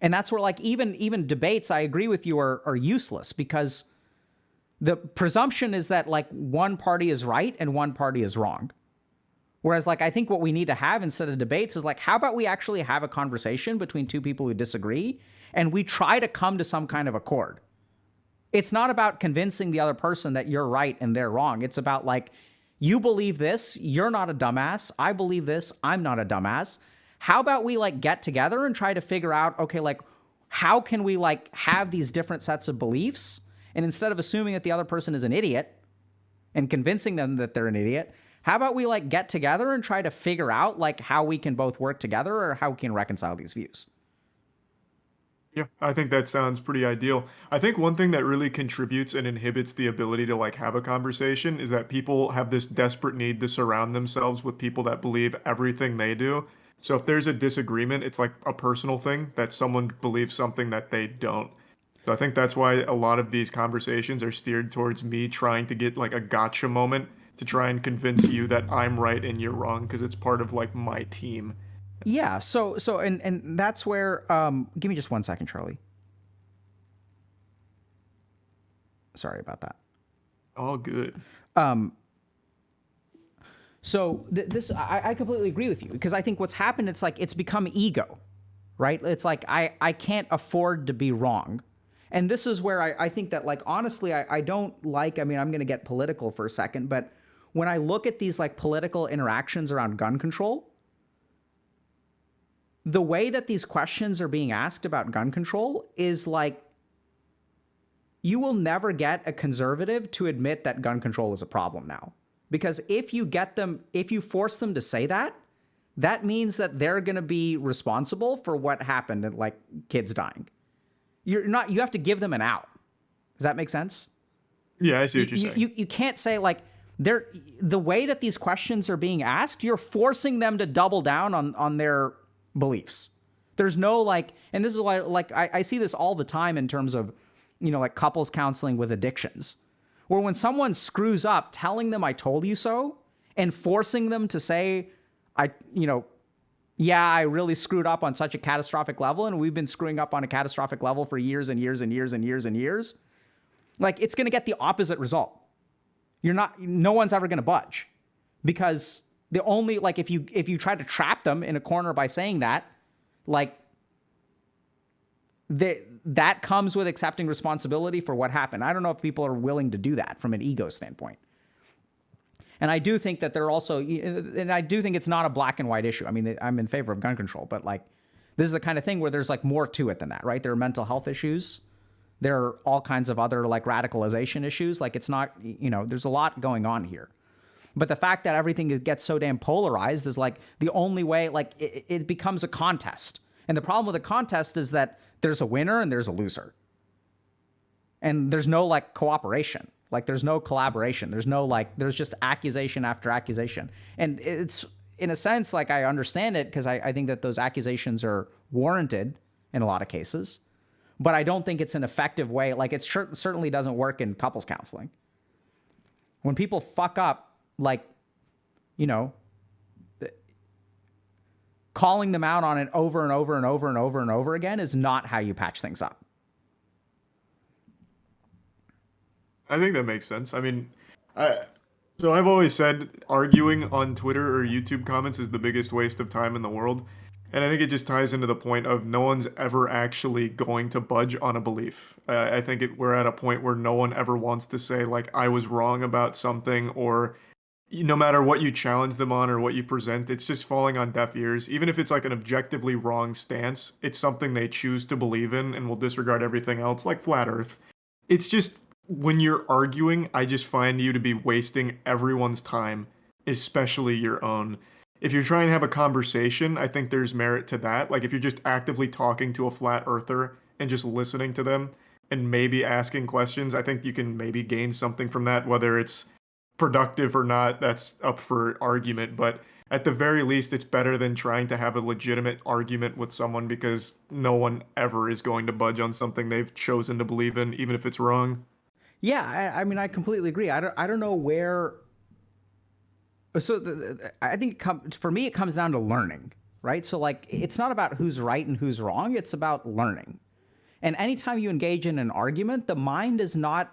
And that's where like even debates, I agree with you, are useless, because the presumption is that like one party is right and one party is wrong. Whereas like I think what we need to have instead of debates is like, how about we actually have a conversation between two people who disagree and we try to come to some kind of accord. It's not about convincing the other person that you're right and they're wrong. It's about like, you believe this, you're not a dumbass. I believe this, I'm not a dumbass. How about we like get together and try to figure out, okay, like how can we like have these different sets of beliefs? And instead of assuming that the other person is an idiot and convincing them that they're an idiot, how about we like get together and try to figure out like how we can both work together or how we can reconcile these views? Yeah, I think that sounds pretty ideal. I think one thing that really contributes and inhibits the ability to like have a conversation is that people have this desperate need to surround themselves with people that believe everything they do. So if there's a disagreement, it's like a personal thing that someone believes something that they don't. So I think that's why a lot of these conversations are steered towards me trying to get like a gotcha moment to try and convince you that I'm right and you're wrong because it's part of like my team. Yeah. And that's where, give me just 1 second, Charlie. Sorry about that. All good. I completely agree with you, because I think what's happened, it's like, it's become ego, right? It's like, I can't afford to be wrong. And this is where I think that like, honestly, I don't like, I mean, I'm going to get political for a second, but when I look at these like political interactions around gun control, the way that these questions are being asked about gun control is like, you will never get a conservative to admit that gun control is a problem now. Because if you force them to say that, that means that they're going to be responsible for what happened and like kids dying. You have to give them an out. Does that make sense? Yeah, I see what you're saying. You can't say like, the way that these questions are being asked, you're forcing them to double down on their beliefs. There's no like, and this is why like I see this all the time in terms of, like couples counseling with addictions, where when someone screws up, telling them I told you so and forcing them to say, yeah, I really screwed up on such a catastrophic level, and we've been screwing up on a catastrophic level for years and years and years and years and years. Like, it's going to get the opposite result. No one's ever going to budge, because the only, like, if you try to trap them in a corner by saying that, like, that comes with accepting responsibility for what happened. I don't know if people are willing to do that from an ego standpoint. And I do think that they're also, and I do think it's not a black and white issue. I mean, I'm in favor of gun control, but like, this is the kind of thing where there's like more to it than that, right? There are mental health issues. There are all kinds of other like radicalization issues. Like, it's not, there's a lot going on here. But the fact that everything gets so damn polarized is like the only way, like it becomes a contest. And the problem with a contest is that there's a winner and there's a loser. And there's no like cooperation. Like, there's no collaboration. There's no like, there's just accusation after accusation. And it's, in a sense, like, I understand it, because I think that those accusations are warranted in a lot of cases. But I don't think it's an effective way. Like, it certainly doesn't work in couples counseling. When people fuck up, like, calling them out on it over and over and over and over and over again is not how you patch things up. I think that makes sense. I mean, so I've always said arguing on Twitter or YouTube comments is the biggest waste of time in the world. And I think it just ties into the point of no one's ever actually going to budge on a belief. I think we're at a point where no one ever wants to say, like, I was wrong about something, or no matter what you challenge them on or what you present, it's just falling on deaf ears. Even if it's like an objectively wrong stance, it's something they choose to believe in and will disregard everything else, like flat Earth. It's just, when you're arguing, I just find you to be wasting everyone's time, especially your own. If you're trying to have a conversation, I think there's merit to that. Like, if you're just actively talking to a flat earther and just listening to them and maybe asking questions, I think you can maybe gain something from that. Whether it's productive or not, that's up for argument. But at the very least, it's better than trying to have a legitimate argument with someone, because no one ever is going to budge on something they've chosen to believe in, even if it's wrong. Yeah, I mean, I completely agree. I don't know where. So I think for me, it comes down to learning. right? So like, it's not about who's right and who's wrong. It's about learning. And anytime you engage in an argument, the mind is not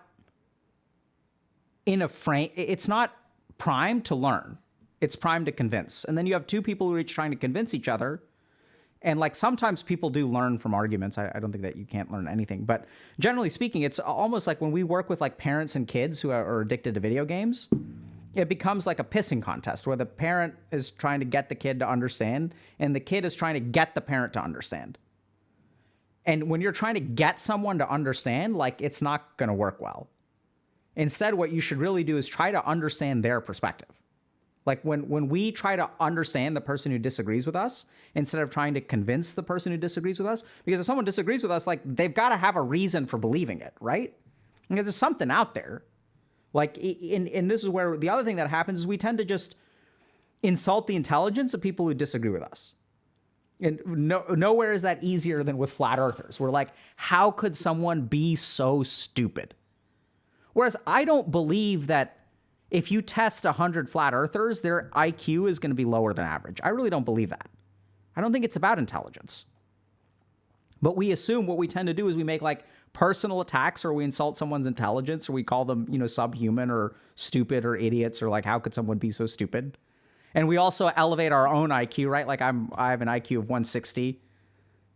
in a frame. It's not primed to learn. It's primed to convince. And then you have two people who are each trying to convince each other. And like sometimes people do learn from arguments. I don't think that you can't learn anything. But generally speaking, it's almost like when we work with like parents and kids who are addicted to video games, it becomes like a pissing contest where the parent is trying to get the kid to understand and the kid is trying to get the parent to understand. And when you're trying to get someone to understand, like it's not going to work well. Instead, what you should really do is try to understand their perspective. Like when we try to understand the person who disagrees with us, instead of trying to convince the person who disagrees with us, because if someone disagrees with us, like they've got to have a reason for believing it, right? And there's something out there. Like, and this is where the other thing that happens is we tend to just insult the intelligence of people who disagree with us. And nowhere is that easier than with flat earthers. We're like, how could someone be so stupid? Whereas I don't believe that if you test 100 flat earthers, their IQ is going to be lower than average. I really don't believe that. I don't think it's about intelligence. But we assume what we tend to do is we make like personal attacks, or we insult someone's intelligence, or we call them, subhuman or stupid or idiots, or like, how could someone be so stupid? And we also elevate our own IQ, right? Like I have an IQ of 160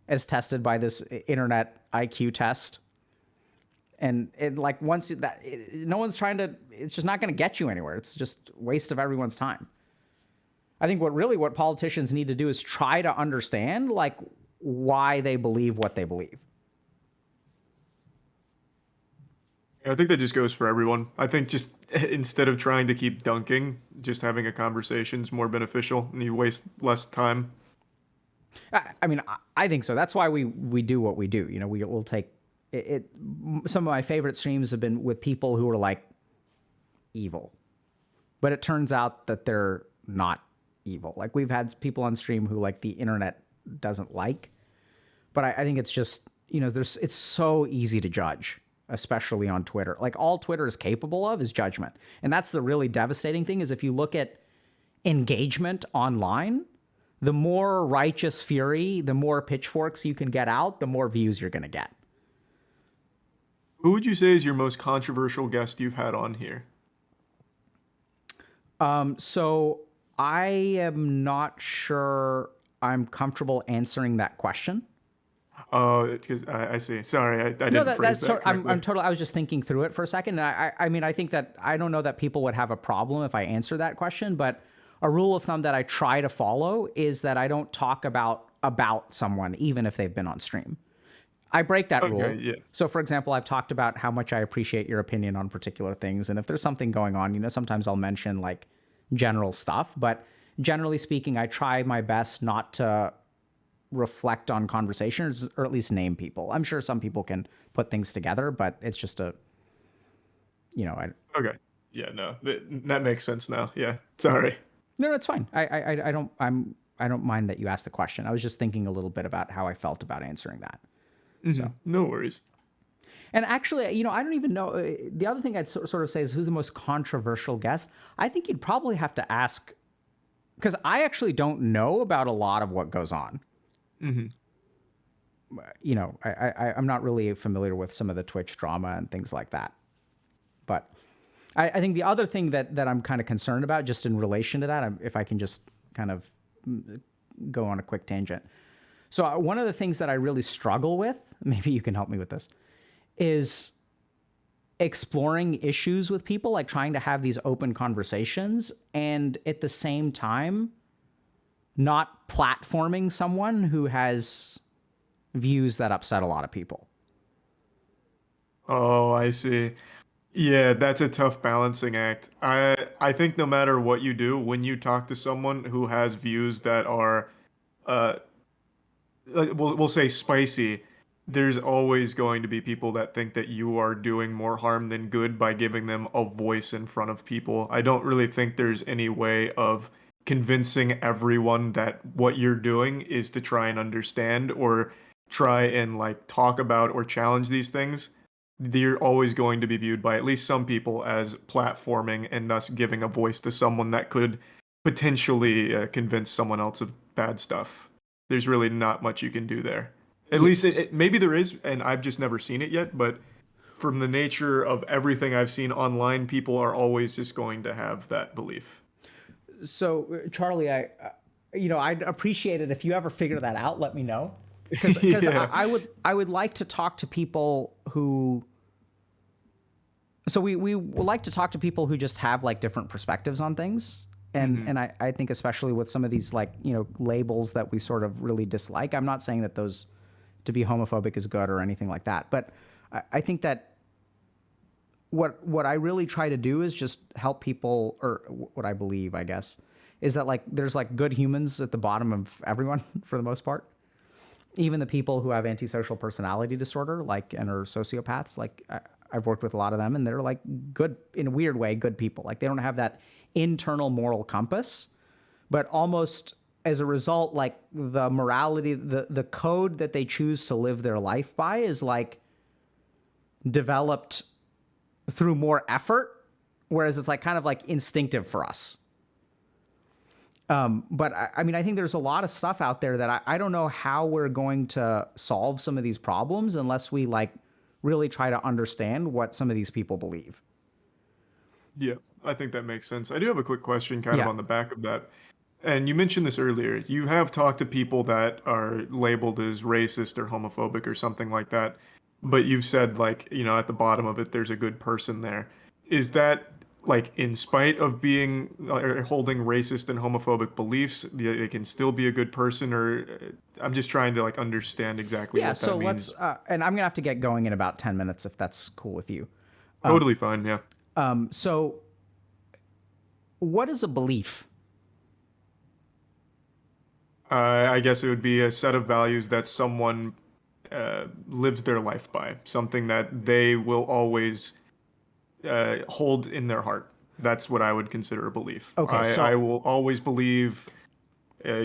as tested by this internet IQ test. And like once that, no one's trying to, it's just not going to get you anywhere. It's just a waste of everyone's time. I think what politicians need to do is try to understand like why they believe what they believe. I think that just goes for everyone. I think just instead of trying to keep dunking, just having a conversation is more beneficial and you waste less time. I mean, I think so. That's why we do what we do. We'll take it. Some of my favorite streams have been with people who are like evil, but it turns out that they're not evil. Like we've had people on stream who like the internet doesn't like, but I think it's just, it's so easy to judge, especially on Twitter. Like all Twitter is capable of is judgment. And that's the really devastating thing is if you look at engagement online, the more righteous fury, the more pitchforks you can get out, the more views you're going to get. Who would you say is your most controversial guest you've had on here? So I am not sure I'm comfortable answering that question. Oh, because I see. Sorry, I didn't phrase that correctly. I'm totally. I was just thinking through it for a second. And I mean, I think that I don't know that people would have a problem if I answer that question, but a rule of thumb that I try to follow is that I don't talk about someone, even if they've been on stream. I break that rule. Yeah. So, for example, I've talked about how much I appreciate your opinion on particular things, and if there's something going on, sometimes I'll mention like general stuff. But generally speaking, I try my best not to reflect on conversations or at least name people. I'm sure some people can put things together, but it's just a, Okay. Yeah, no, that makes sense now. Yeah, sorry. No, it's fine. I don't mind that you asked the question. I was just thinking a little bit about how I felt about answering that. Mm-hmm. So no worries. And actually, I don't even know. The other thing I'd sort of say is who's the most controversial guest? I think you'd probably have to ask, because I actually don't know about a lot of what goes on. Mm-hmm. I'm not really familiar with some of the Twitch drama and things like that. But I think the other thing that I'm kind of concerned about, just in relation to that, if I can just kind of go on a quick tangent. So one of the things that I really struggle with, maybe you can help me with this, is exploring issues with people, like trying to have these open conversations and at the same time not platforming someone who has views that upset a lot of people. Oh, I see. Yeah, that's a tough balancing act. I think no matter what you do, when you talk to someone who has views that are we'll say spicy, there's always going to be people that think that you are doing more harm than good by giving them a voice in front of people. I don't really think there's any way of convincing everyone that what you're doing is to try and understand or try and like talk about or challenge these things. They're always going to be viewed by at least some people as platforming and thus giving a voice to someone that could potentially convince someone else of bad stuff. There's really not much you can do there. At least maybe there is, and I've just never seen it yet. But from the nature of everything I've seen online, people are always just going to have that belief. So, Charlie, I'd appreciate it if you ever figure that out. Let me know, because Yeah. I would like to talk to people who. So we would like to talk to people who just have like different perspectives on things. And I think especially with some of these like, labels that we sort of really dislike. I'm not saying that those to be homophobic is good or anything like that. But I think that what I really try to do is just help people, or what I believe, I guess, is that like there's like good humans at the bottom of everyone for the most part. Even the people who have antisocial personality disorder, like, and are sociopaths, like I've worked with a lot of them, and they're like good, in a weird way, good people. Like they don't have that internal moral compass, but almost as a result, like the morality, the code that they choose to live their life by is like developed through more effort, whereas it's like kind of like instinctive for us. But I mean, I think there's a lot of stuff out there that I don't know how we're going to solve some of these problems unless we like really try to understand what some of these people believe. Yeah, I think that makes sense. I do have a quick question kind of Yeah. on the back of that. And you mentioned this earlier. You have talked to people that are labeled as racist or homophobic or something like that. But you've said, like, at the bottom of it, there's a good person there. Is that, like, in spite of being or holding racist and homophobic beliefs, they can still be a good person? Or I'm just trying to, like, understand exactly Yeah. what So that means. and I'm going to have to get going in about 10 minutes if that's cool with you. Totally fine, yeah. So what is a belief? I guess it would be a set of values that someone lives their life by, something that they will always hold in their heart. That's what I would consider a belief. Okay. I So will always believe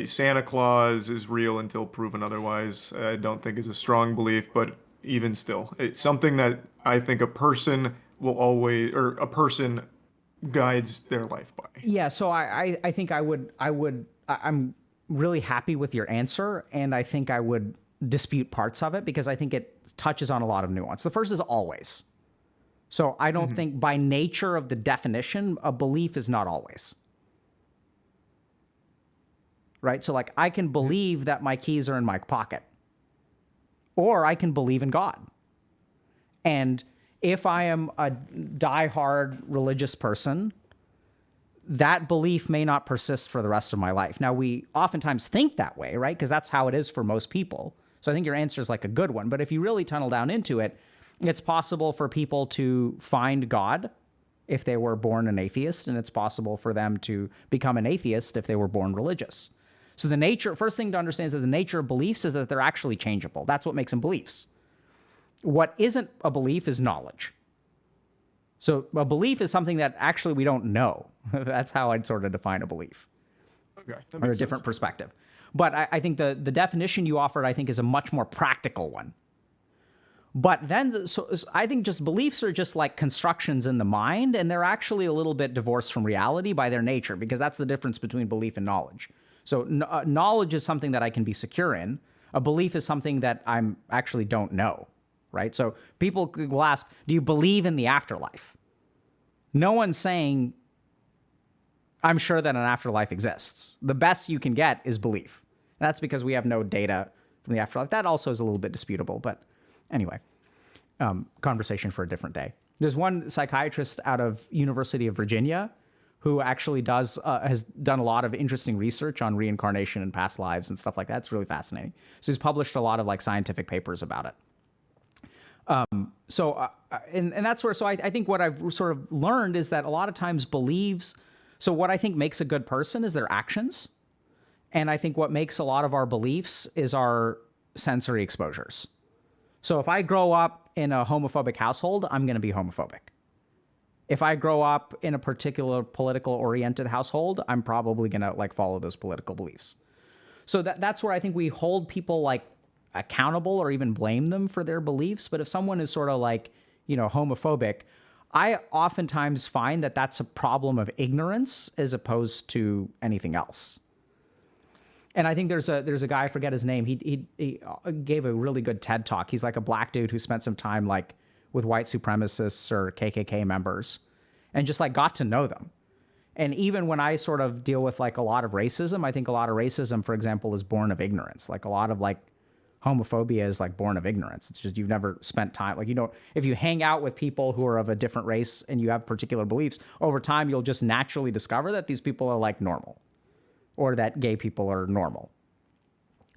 Santa Claus is real until proven otherwise. I don't think is a strong belief, but even still, it's something that I think a person will always, or a person guides their life by. yeah. So I think I'm really happy with your answer. And I think I would dispute parts of it because I think it touches on a lot of nuance. The first is always. So I don't think by nature of the definition, a belief is not always. Right? So like I can believe that my keys are in my pocket, or I can believe in God. And if I am a diehard religious person, that belief may not persist for the rest of my life. Now, we oftentimes think that way, right? Because that's how it is for most people. So I think your answer is like a good one. But if you really tunnel down into it, it's possible for people to find God if they were born an atheist, and it's possible for them to become an atheist if they were born religious. So first thing to understand is that the nature of beliefs is that they're actually changeable. That's what makes them beliefs. What isn't a belief is knowledge. So a belief is something that actually we don't know. That's how I'd sort of define a belief, Okay, that or a makes different sense. perspective. But I think the definition you offered, I think, is a much more practical one. But then, so I think just beliefs are just like constructions in the mind, and they're actually a little bit divorced from reality by their nature, because that's the difference between belief and knowledge. So knowledge is something that I can be secure in. A belief is something that I'm actually don't know, right? So people will ask, do you believe in the afterlife? No one's saying, I'm sure that an afterlife exists. The best you can get is belief. And that's because we have no data from the afterlife. That also is a little bit disputable, but anyway, conversation for a different day. There's one psychiatrist out of University of Virginia who actually has done a lot of interesting research on reincarnation and past lives and stuff like that. It's really fascinating. So he's published a lot of like scientific papers about it. And that's where, so I think what I've sort of learned is that a lot of times beliefs, so what I think makes a good person is their actions. And I think what makes a lot of our beliefs is our sensory exposures. So if I grow up in a homophobic household, I'm going to be homophobic. If I grow up in a particular political oriented household, I'm probably going to like follow those political beliefs. So that's where I think we hold people like accountable or even blame them for their beliefs. But if someone is sort of like, homophobic, I oftentimes find that that's a problem of ignorance as opposed to anything else. And I think there's a guy, I forget his name. He gave a really good TED talk. He's like a black dude who spent some time like with white supremacists or KKK members, and just like got to know them. And even when I sort of deal with like a lot of racism, I think a lot of racism, for example, is born of ignorance. Like a lot of like homophobia is like born of ignorance. It's just you've never spent time, like, you know, if you hang out with people who are of a different race and you have particular beliefs, over time you'll just naturally discover that these people are like normal, or that gay people are normal.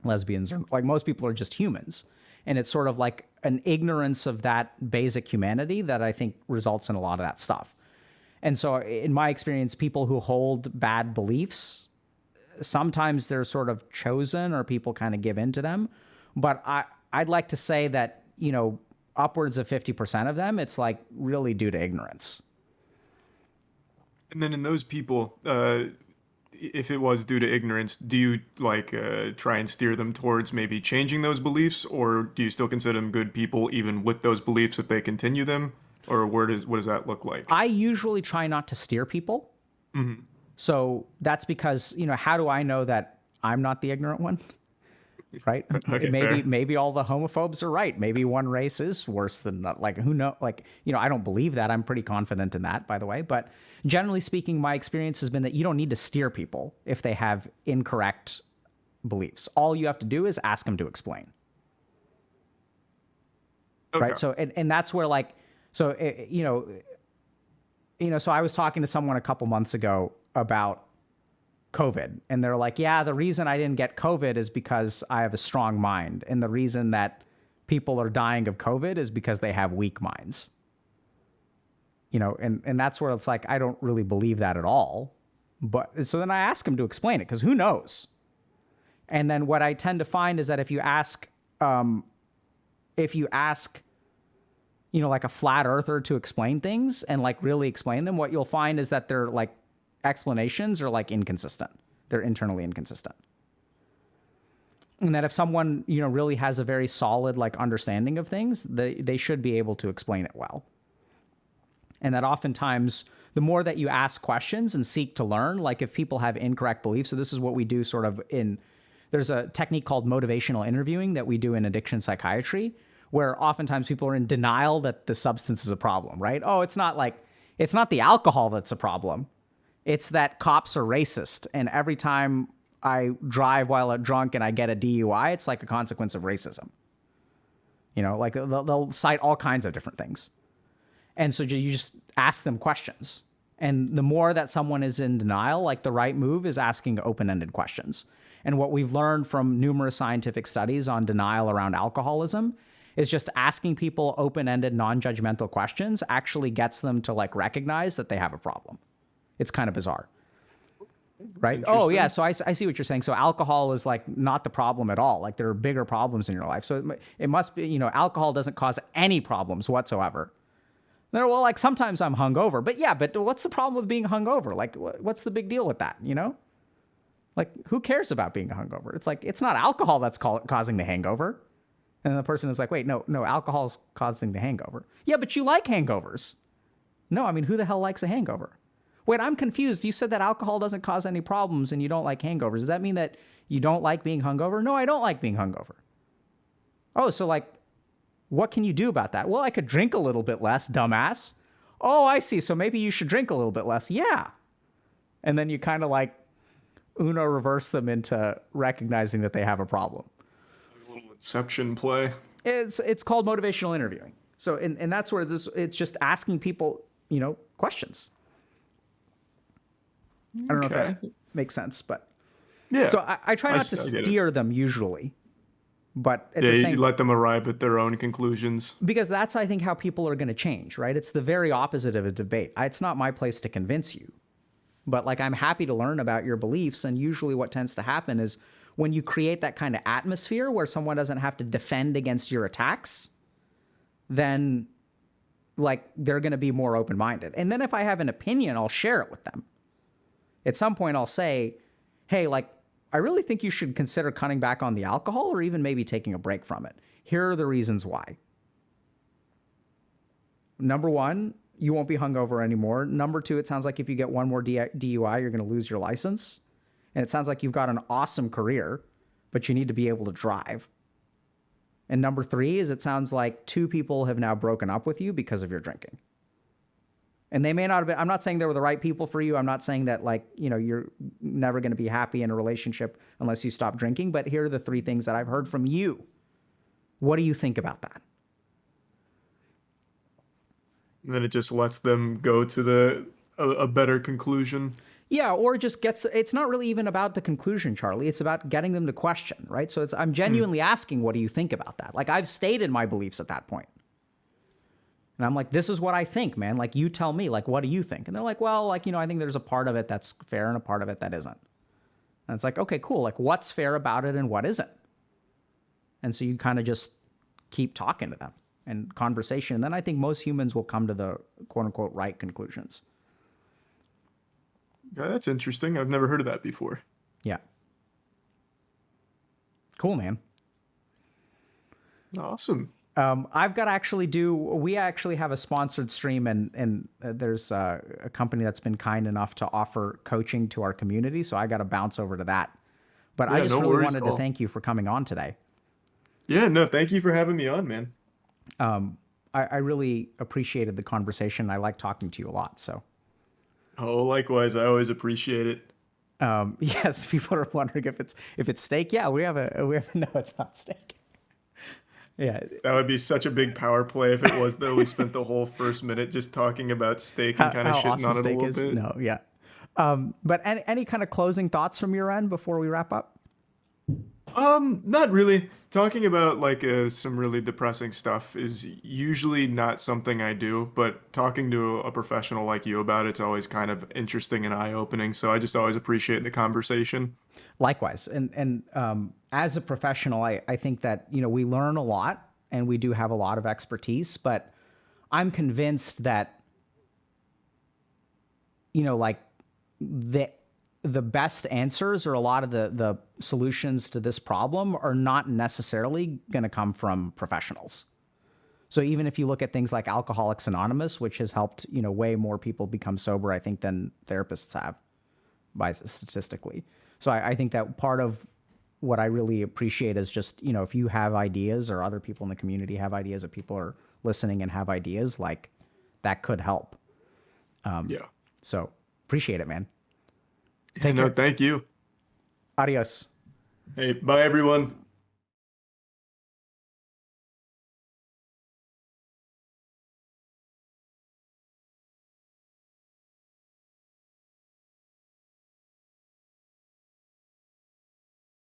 Lesbians are like, most people are just humans. And it's sort of like an ignorance of that basic humanity that I think results in a lot of that stuff. And so in my experience, people who hold bad beliefs, sometimes they're sort of chosen or people kind of give in to them. But I'd like to say that, you know, upwards of 50% of them, it's like really due to ignorance. And then in those people, if it was due to ignorance, do you like try and steer them towards maybe changing those beliefs, or do you still consider them good people even with those beliefs if they continue them, or what does that look like? I usually try not to steer people. Mm-hmm. So that's because, you know, how do I know that I'm not the ignorant one? Right? Okay, maybe all the homophobes are right. Maybe one race is worse than that. Like, who knows? Like, you know, I don't believe that. I'm pretty confident in that, by the way. But generally speaking, my experience has been that you don't need to steer people if they have incorrect beliefs. All you have to do is ask them to explain. Okay. Right? So, and that's where like, so, you know, so I was talking to someone a couple months ago about COVID, and they're like, yeah, the reason I didn't get COVID is because I have a strong mind. And the reason that people are dying of COVID is because they have weak minds. You know, and that's where it's like, I don't really believe that at all. But so then I ask them to explain it, because who knows? And then what I tend to find is that if you ask, you know, like a flat earther to explain things and like really explain them, what you'll find is that they're like, explanations are like inconsistent. They're internally inconsistent. And that if someone, you know, really has a very solid like understanding of things, they should be able to explain it well. And that oftentimes the more that you ask questions and seek to learn, like if people have incorrect beliefs, so this is what we do sort of there's a technique called motivational interviewing that we do in addiction psychiatry, where oftentimes people are in denial that the substance is a problem, right? Oh, it's not the alcohol that's a problem. It's that cops are racist, and every time I drive while I'm drunk and I get a DUI, it's like a consequence of racism. You know, like they'll cite all kinds of different things. And so you just ask them questions. And the more that someone is in denial, like the right move is asking open-ended questions. And what we've learned from numerous scientific studies on denial around alcoholism is just asking people open-ended, non-judgmental questions actually gets them to like recognize that they have a problem. It's kind of bizarre, right? Oh yeah. So I see what you're saying. So alcohol is like not the problem at all. Like there are bigger problems in your life. So it must be, you know, alcohol doesn't cause any problems whatsoever. Well, like sometimes I'm hungover, but yeah, but what's the problem with being hungover? Like what's the big deal with that? You know, like who cares about being hungover? It's like, it's not alcohol that's causing the hangover. And the person is like, wait, no, alcohol is causing the hangover. Yeah, but you like hangovers. No, I mean, who the hell likes a hangover? Wait, I'm confused. You said that alcohol doesn't cause any problems and you don't like hangovers. Does that mean that you don't like being hungover? No, I don't like being hungover. Oh, so like, what can you do about that? Well, I could drink a little bit less, dumbass. Oh, I see. So maybe you should drink a little bit less. Yeah. And then you kind of like Uno reverse them into recognizing that they have a problem. A little inception play. It's called motivational interviewing. So, and that's where it's just asking people, you know, questions. I don't know if that makes sense, but yeah. So I try not to steer them usually, but at the same, you let them arrive at their own conclusions. Because that's, I think, how people are going to change, right? It's the very opposite of a debate. It's not my place to convince you, but like I'm happy to learn about your beliefs. And usually what tends to happen is when you create that kind of atmosphere where someone doesn't have to defend against your attacks, then like they're going to be more open-minded. And then if I have an opinion, I'll share it with them. At some point, I'll say, hey, like, I really think you should consider cutting back on the alcohol or even maybe taking a break from it. Here are the reasons why. Number one, you won't be hungover anymore. Number two, it sounds like if you get one more DUI, you're going to lose your license. And it sounds like you've got an awesome career, but you need to be able to drive. And number 3 is it sounds like 2 people have now broken up with you because of your drinking. And they may not have been, I'm not saying they were the right people for you. I'm not saying that, like, you know, you're never going to be happy in a relationship unless you stop drinking. But here are the 3 things that I've heard from you. What do you think about that? And then it just lets them go to a better conclusion. Yeah, or just it's not really even about the conclusion, Charlie. It's about getting them to question, right? So I'm genuinely asking, what do you think about that? Like, I've stated my beliefs at that point. And I'm like, this is what I think, man. Like, you tell me, like, what do you think? And they're like, well, like, you know, I think there's a part of it that's fair and a part of it that isn't. And it's like, okay, cool. Like, what's fair about it and what isn't? And so you kind of just keep talking to them and conversation. And then I think most humans will come to the quote unquote right conclusions. Yeah, that's interesting. I've never heard of that before. Yeah. Cool, man. Awesome. I've got to we actually have a sponsored stream, and there's a company that's been kind enough to offer coaching to our community. So I got to bounce over to that. But I just really wanted to thank you for coming on today. Yeah, no, thank you for having me on, man. I really appreciated the conversation. I like talking to you a lot. So. Oh, likewise. I always appreciate it. Yes, people are wondering if it's steak. Yeah, we have no, it's not steak. Yeah, that would be such a big power play if it was, though. We spent the whole first minute just talking about steak and kind of shitting awesome on it a steak little is. bit. No, yeah. But any kind of closing thoughts from your end before we wrap up? Not really. Talking about like some really depressing stuff is usually not something I do, but talking to a professional like you about it's always kind of interesting and eye-opening. So I just always appreciate the conversation. Likewise, and as a professional, I think that, you know, we learn a lot and we do have a lot of expertise, but I'm convinced that, you know, like the best answers or a lot of the solutions to this problem are not necessarily going to come from professionals. So even if you look at things like Alcoholics Anonymous, which has helped, you know, way more people become sober, I think, than therapists have, by statistically. So I think that part of what I really appreciate is just, you know, if you have ideas or other people in the community have ideas, if people are listening and have ideas, like, that could help. Yeah. So appreciate it, man. Take care. Thank you. Adios. Hey, bye everyone.